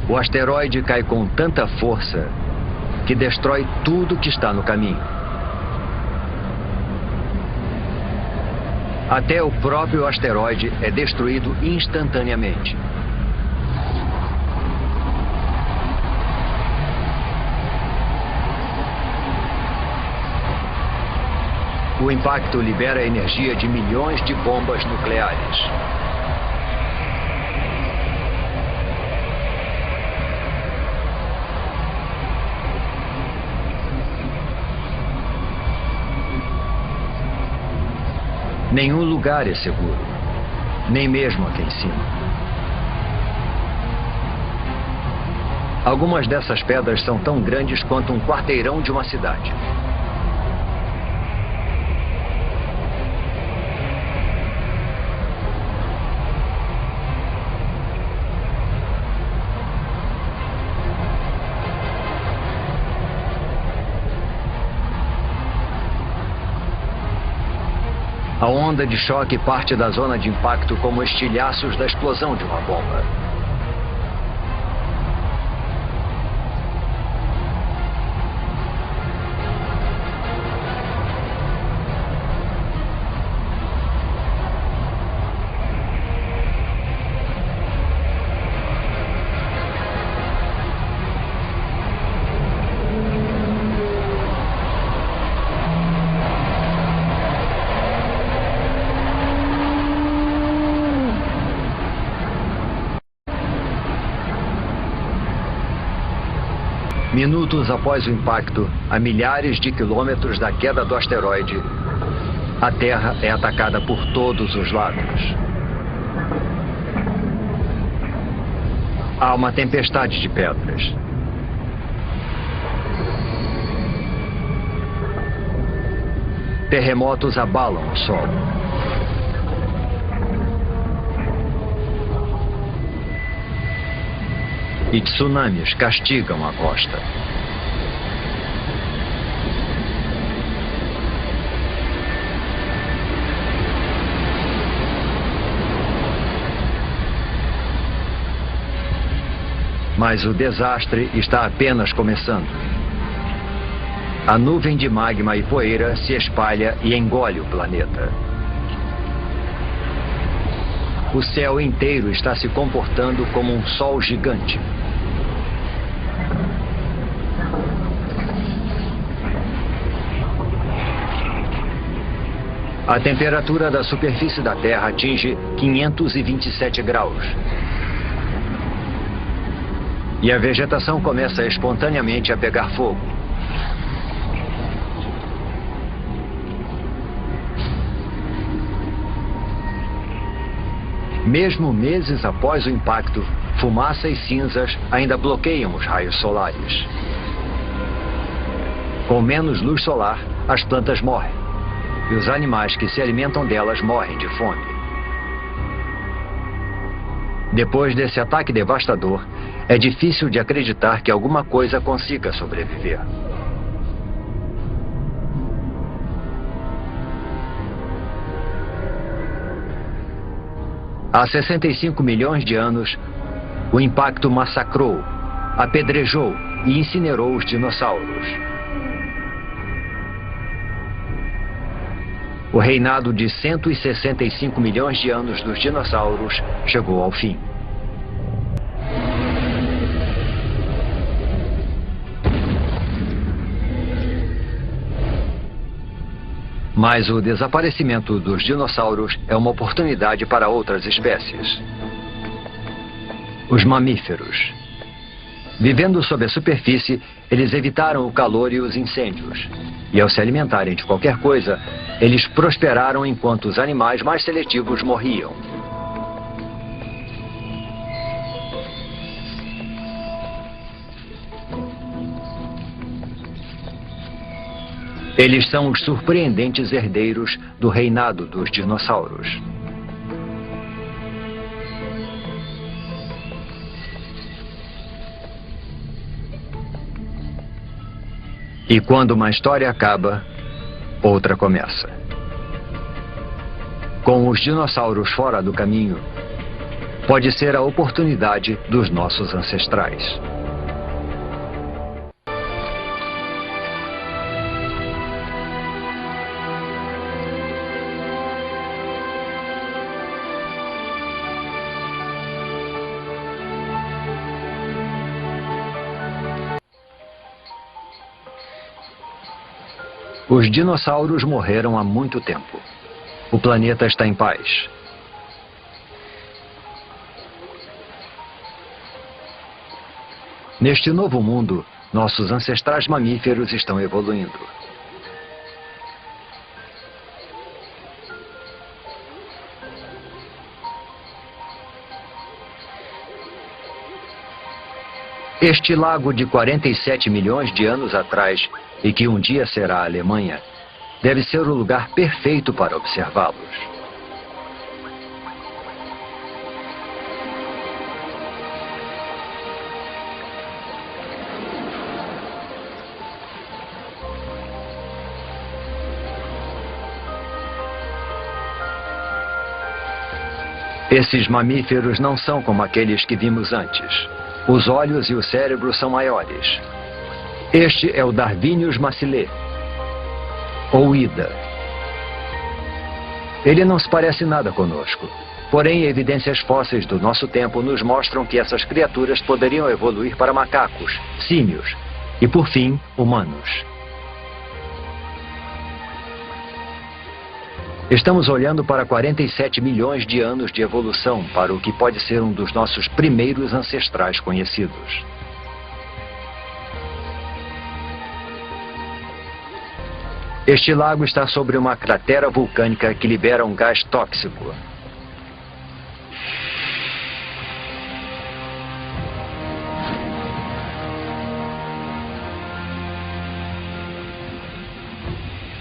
O asteroide cai com tanta força que destrói tudo que está no caminho. Até o próprio asteroide é destruído instantaneamente. O impacto libera a energia de milhões de bombas nucleares. Nenhum lugar é seguro, nem mesmo aqui em cima. Algumas dessas pedras são tão grandes quanto um quarteirão de uma cidade. A onda de choque parte da zona de impacto como estilhaços da explosão de uma bomba. Minutos após o impacto, a milhares de quilômetros da queda do asteroide, a Terra é atacada por todos os lados. Há uma tempestade de pedras. Terremotos abalam o solo. E tsunamis castigam a costa. Mas o desastre está apenas começando. A nuvem de magma e poeira se espalha e engole o planeta. O céu inteiro está se comportando como um sol gigante. A temperatura da superfície da Terra atinge 527 graus. E a vegetação começa espontaneamente a pegar fogo. Mesmo meses após o impacto, fumaça e cinzas ainda bloqueiam os raios solares. Com menos luz solar, as plantas morrem. E os animais que se alimentam delas morrem de fome. Depois desse ataque devastador, é difícil de acreditar que alguma coisa consiga sobreviver. Há 65 milhões de anos, o impacto massacrou, apedrejou e incinerou os dinossauros. O reinado de 165 milhões de anos dos dinossauros chegou ao fim. Mas o desaparecimento dos dinossauros é uma oportunidade para outras espécies. Os mamíferos. Vivendo sob a superfície, eles evitaram o calor e os incêndios. E ao se alimentarem de qualquer coisa, eles prosperaram enquanto os animais mais seletivos morriam. Eles são os surpreendentes herdeiros do reinado dos dinossauros. E quando uma história acaba, outra começa. Com os dinossauros fora do caminho, pode ser a oportunidade dos nossos ancestrais. Os dinossauros morreram há muito tempo. O planeta está em paz. Neste novo mundo, nossos ancestrais mamíferos estão evoluindo. Este lago de 47 milhões de anos atrás, e que um dia será a Alemanha, deve ser o lugar perfeito para observá-los. Esses mamíferos não são como aqueles que vimos antes. Os olhos e o cérebro são maiores. Este é o Darwinius massilae, ou Ida. Ele não se parece nada conosco. Porém, evidências fósseis do nosso tempo nos mostram que essas criaturas poderiam evoluir para macacos, símios e, por fim, humanos. Estamos olhando para 47 milhões de anos de evolução para o que pode ser um dos nossos primeiros ancestrais conhecidos. Este lago está sobre uma cratera vulcânica que libera um gás tóxico.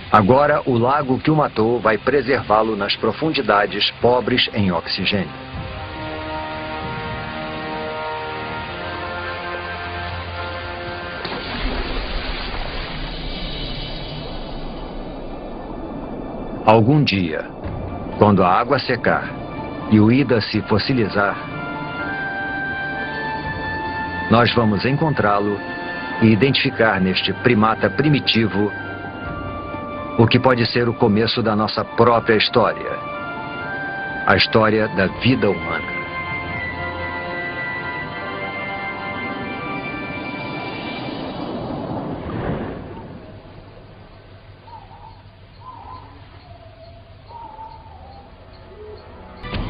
Agora, o lago que o matou vai preservá-lo nas profundidades pobres em oxigênio. Algum dia, quando a água secar e o Ida se fossilizar, Nós vamos encontrá-lo e identificar neste primata primitivo o que pode ser o começo da nossa própria história. A história da vida humana.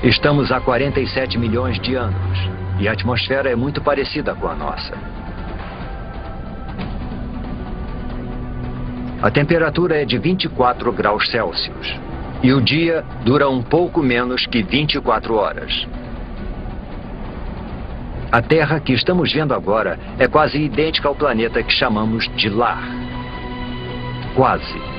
Estamos há 47 milhões de anos e a atmosfera é muito parecida com a nossa. A temperatura é de 24 graus Celsius e o dia dura um pouco menos que 24 horas. A Terra que estamos vendo agora é quase idêntica ao planeta que chamamos de lar. Quase.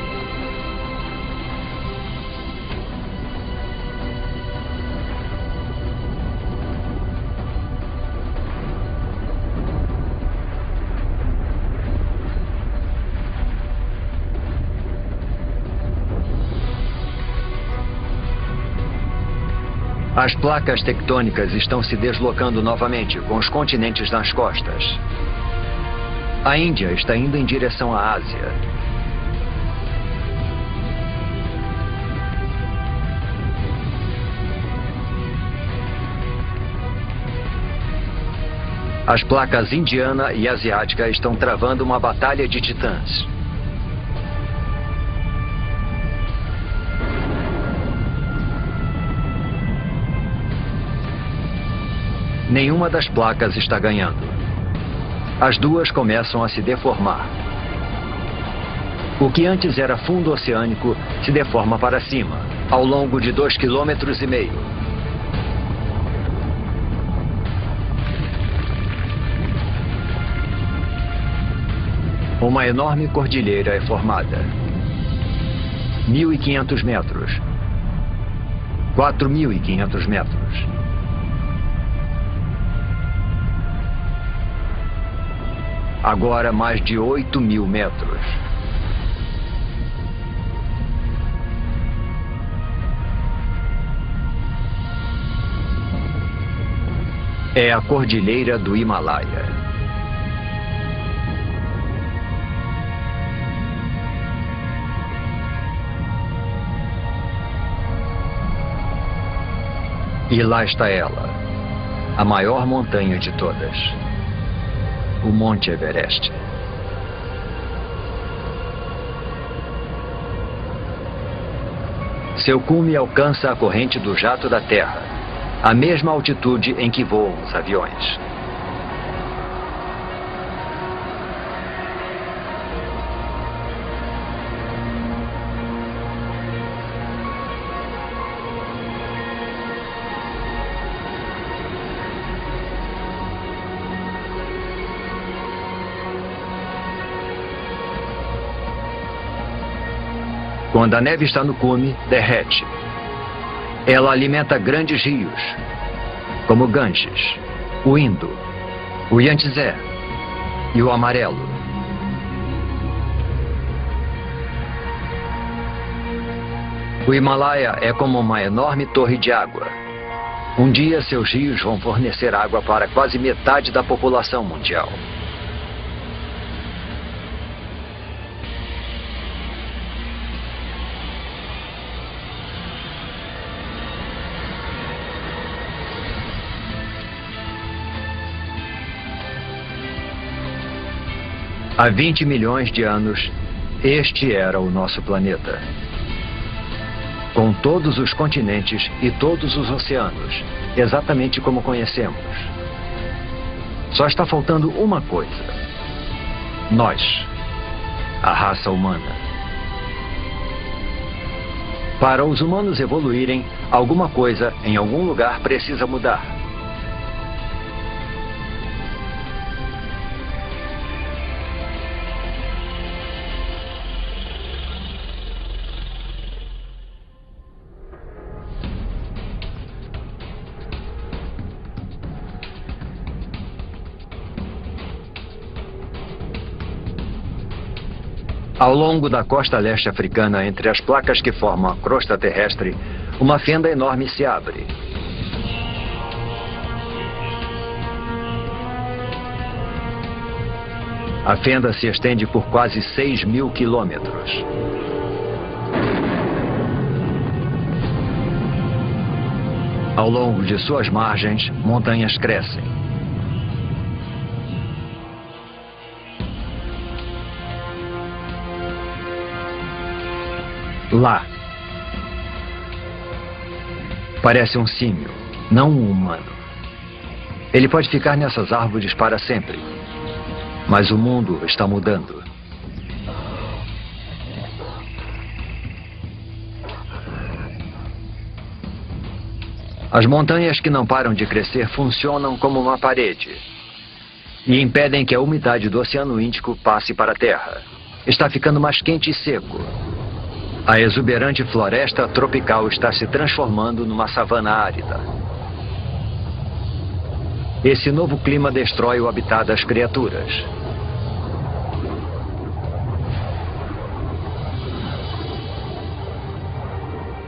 As placas tectônicas estão se deslocando novamente, com os continentes nas costas. A Índia está indo em direção à Ásia. As placas indiana e asiática estão travando uma batalha de titãs. Nenhuma das placas está ganhando. As duas começam a se deformar. O que antes era fundo oceânico se deforma para cima, ao longo de 2,5 km. Uma enorme cordilheira é formada. 1.500 metros. 4.500 metros. Agora mais de 8.000 metros. É a Cordilheira do Himalaia. E lá está ela, a maior montanha de todas. O Monte Everest. Seu cume alcança a corrente do jato da Terra, a mesma altitude em que voam os aviões. Quando a neve está no cume, derrete. Ela alimenta grandes rios, como o Ganges, o Indo, o Yangtze e o Amarelo. O Himalaia é como uma enorme torre de água. Um dia seus rios vão fornecer água para quase metade da população mundial. Há 20 milhões de anos, este era o nosso planeta. Com todos os continentes e todos os oceanos, exatamente como conhecemos. Só está faltando uma coisa. Nós, a raça humana. Para os humanos evoluírem, alguma coisa em algum lugar precisa mudar. Ao longo da costa leste africana, entre as placas que formam a crosta terrestre, uma fenda enorme se abre. A fenda se estende por quase 6.000 quilômetros. Ao longo de suas margens, montanhas crescem. Lá. Parece um símio, não um humano. Ele pode ficar nessas árvores para sempre. Mas o mundo está mudando. As montanhas que não param de crescer funcionam como uma parede e impedem que a umidade do Oceano Índico passe para a Terra. Está ficando mais quente e seco. A exuberante floresta tropical está se transformando numa savana árida. Esse novo clima destrói o habitat das criaturas.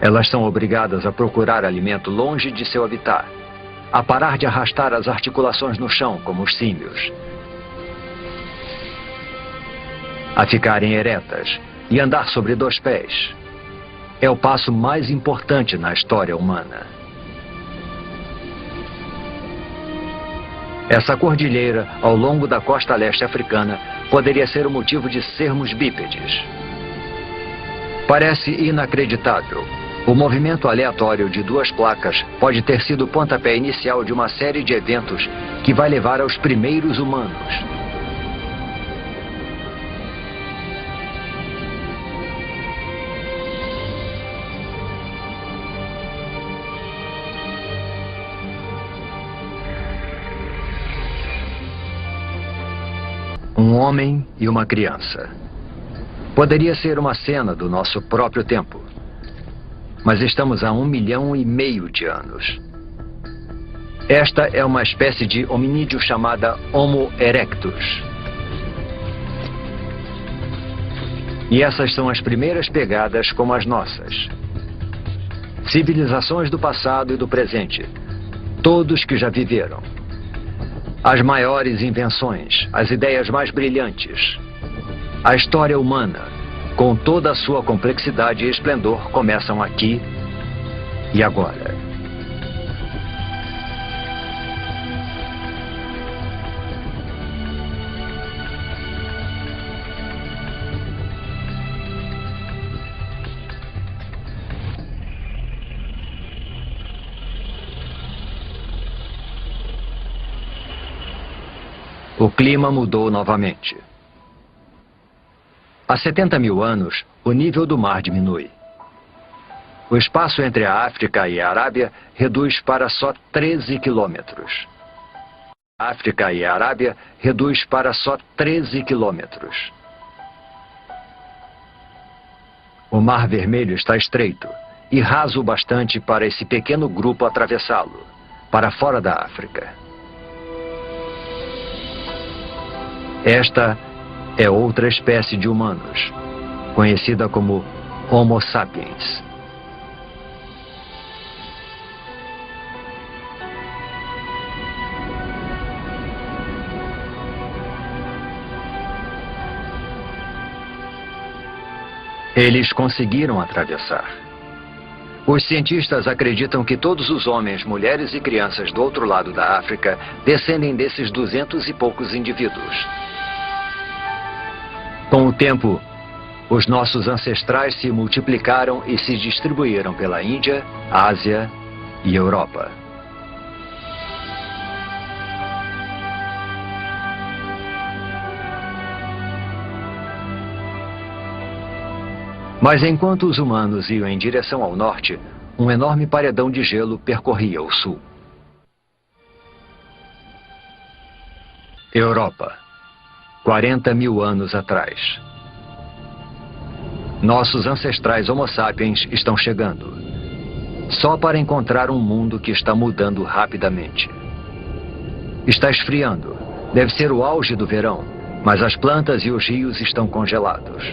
Elas são obrigadas a procurar alimento longe de seu habitat, a parar de arrastar as articulações no chão, como os símios, a ficarem eretas e andar sobre 2 pés. É o passo mais importante na história humana. Essa cordilheira, ao longo da costa leste africana, poderia ser o motivo de sermos bípedes. Parece inacreditável. O movimento aleatório de 2 placas pode ter sido o pontapé inicial de uma série de eventos que vai levar aos primeiros humanos. Um homem e uma criança. Poderia ser uma cena do nosso próprio tempo. Mas estamos há 1,5 milhão de anos. Esta é uma espécie de hominídeo chamada Homo erectus. E essas são as primeiras pegadas como as nossas. Civilizações do passado e do presente. Todos que já viveram. As maiores invenções, as ideias mais brilhantes. A história humana, com toda a sua complexidade e esplendor, começam aqui e agora. O clima mudou novamente. Há 70.000 anos, o nível do mar diminui. O espaço entre a África e a Arábia reduz para só 13 quilômetros. A África e a Arábia reduz para só 13 quilômetros. O Mar Vermelho está estreito e raso o bastante para esse pequeno grupo atravessá-lo, para fora da África. Esta é outra espécie de humanos, conhecida como Homo sapiens. Eles conseguiram atravessar. Os cientistas acreditam que todos os homens, mulheres e crianças do outro lado da África descendem desses 200 e poucos indivíduos. Com o tempo, os nossos ancestrais se multiplicaram e se distribuíram pela Índia, Ásia e Europa. Mas enquanto os humanos iam em direção ao norte, um enorme paredão de gelo percorria o sul. Europa. 40.000 anos atrás. Nossos ancestrais Homo sapiens estão chegando, só para encontrar um mundo que está mudando rapidamente. Está esfriando. Deve ser o auge do verão, mas as plantas e os rios estão congelados.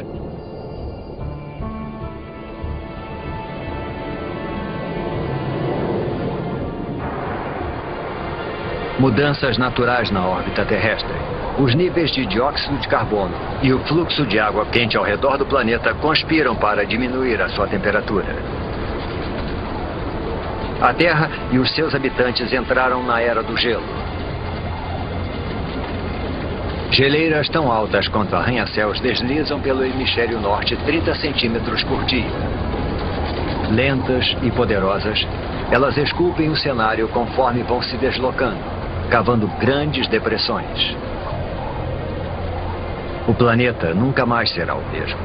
Mudanças naturais na órbita terrestre. Os níveis de dióxido de carbono e o fluxo de água quente ao redor do planeta conspiram para diminuir a sua temperatura. A Terra e os seus habitantes entraram na Era do Gelo. Geleiras tão altas quanto arranha-céus deslizam pelo hemisfério norte 30 centímetros por dia. Lentas e poderosas, elas esculpem o cenário conforme vão se deslocando, cavando grandes depressões. O planeta nunca mais será o mesmo.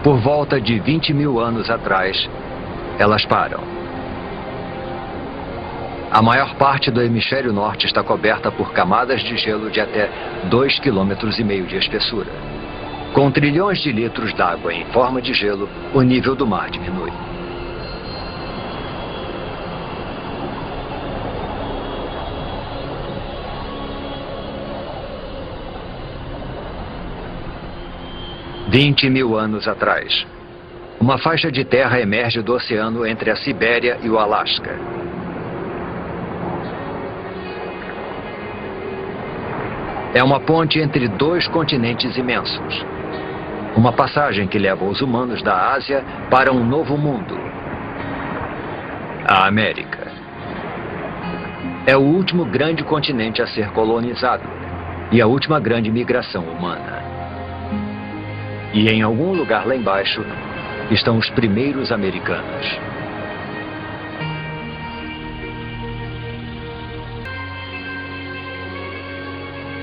Por volta de 20 mil anos atrás, elas param. A maior parte do hemisfério norte está coberta por camadas de gelo de até 2,5 km de espessura. Com trilhões de litros d'água em forma de gelo, o nível do mar diminui. $20.000 anos atrás, uma faixa de terra emerge do oceano entre a Sibéria e o Alasca. É uma ponte entre dois continentes imensos. Uma passagem que leva os humanos da Ásia para um novo mundo. A América. É o último grande continente a ser colonizado e a última grande migração humana. E em algum lugar lá embaixo estão os primeiros americanos.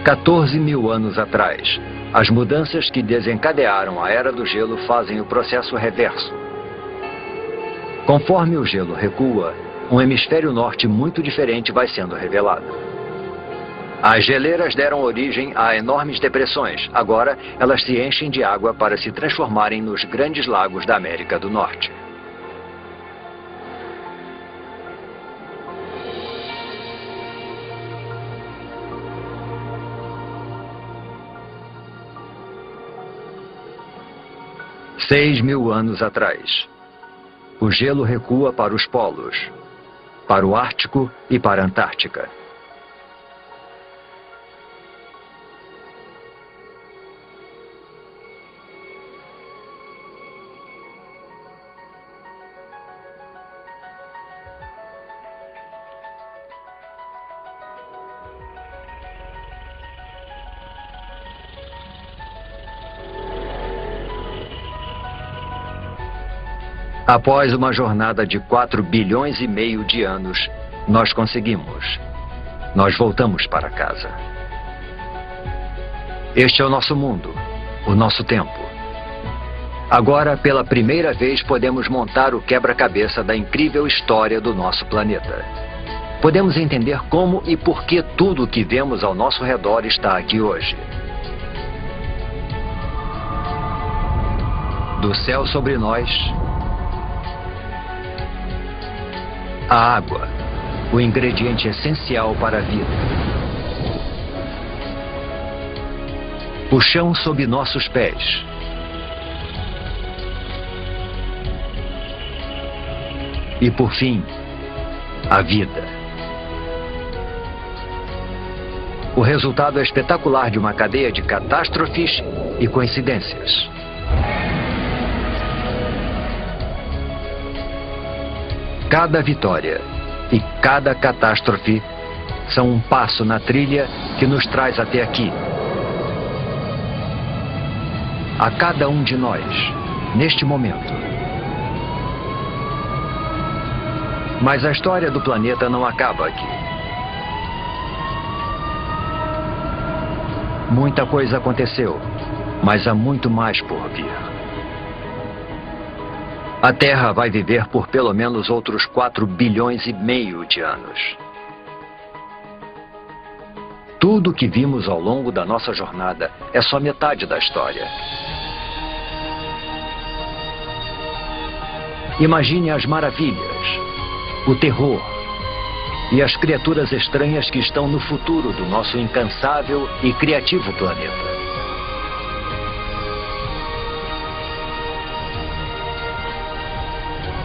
$14.000 anos atrás, as mudanças que desencadearam a Era do Gelo fazem o processo reverso. Conforme o gelo recua, um hemisfério norte muito diferente vai sendo revelado. As geleiras deram origem a enormes depressões. Agora, elas se enchem de água para se transformarem nos grandes lagos da América do Norte. $6.000 anos atrás, o gelo recua para os polos, para o Ártico e para a Antártica. Após uma jornada de 4,5 bilhões de anos, nós conseguimos. Nós voltamos para casa. Este é o nosso mundo, o nosso tempo. Agora, pela primeira vez, podemos montar o quebra-cabeça da incrível história do nosso planeta. Podemos entender como e por que tudo o que vemos ao nosso redor está aqui hoje. Do céu sobre nós, a água, o ingrediente essencial para a vida. O chão sob nossos pés. E por fim, a vida. O resultado é espetacular de uma cadeia de catástrofes e coincidências. Cada vitória e cada catástrofe são um passo na trilha que nos traz até aqui. A cada um de nós, neste momento. Mas a história do planeta não acaba aqui. Muita coisa aconteceu, mas há muito mais por vir. A Terra vai viver por pelo menos outros 4,5 bilhões de anos. Tudo que vimos ao longo da nossa jornada é só metade da história. Imagine as maravilhas, o terror e as criaturas estranhas que estão no futuro do nosso incansável e criativo planeta.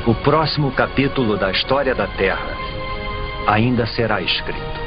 O próximo capítulo da história da Terra ainda será escrito.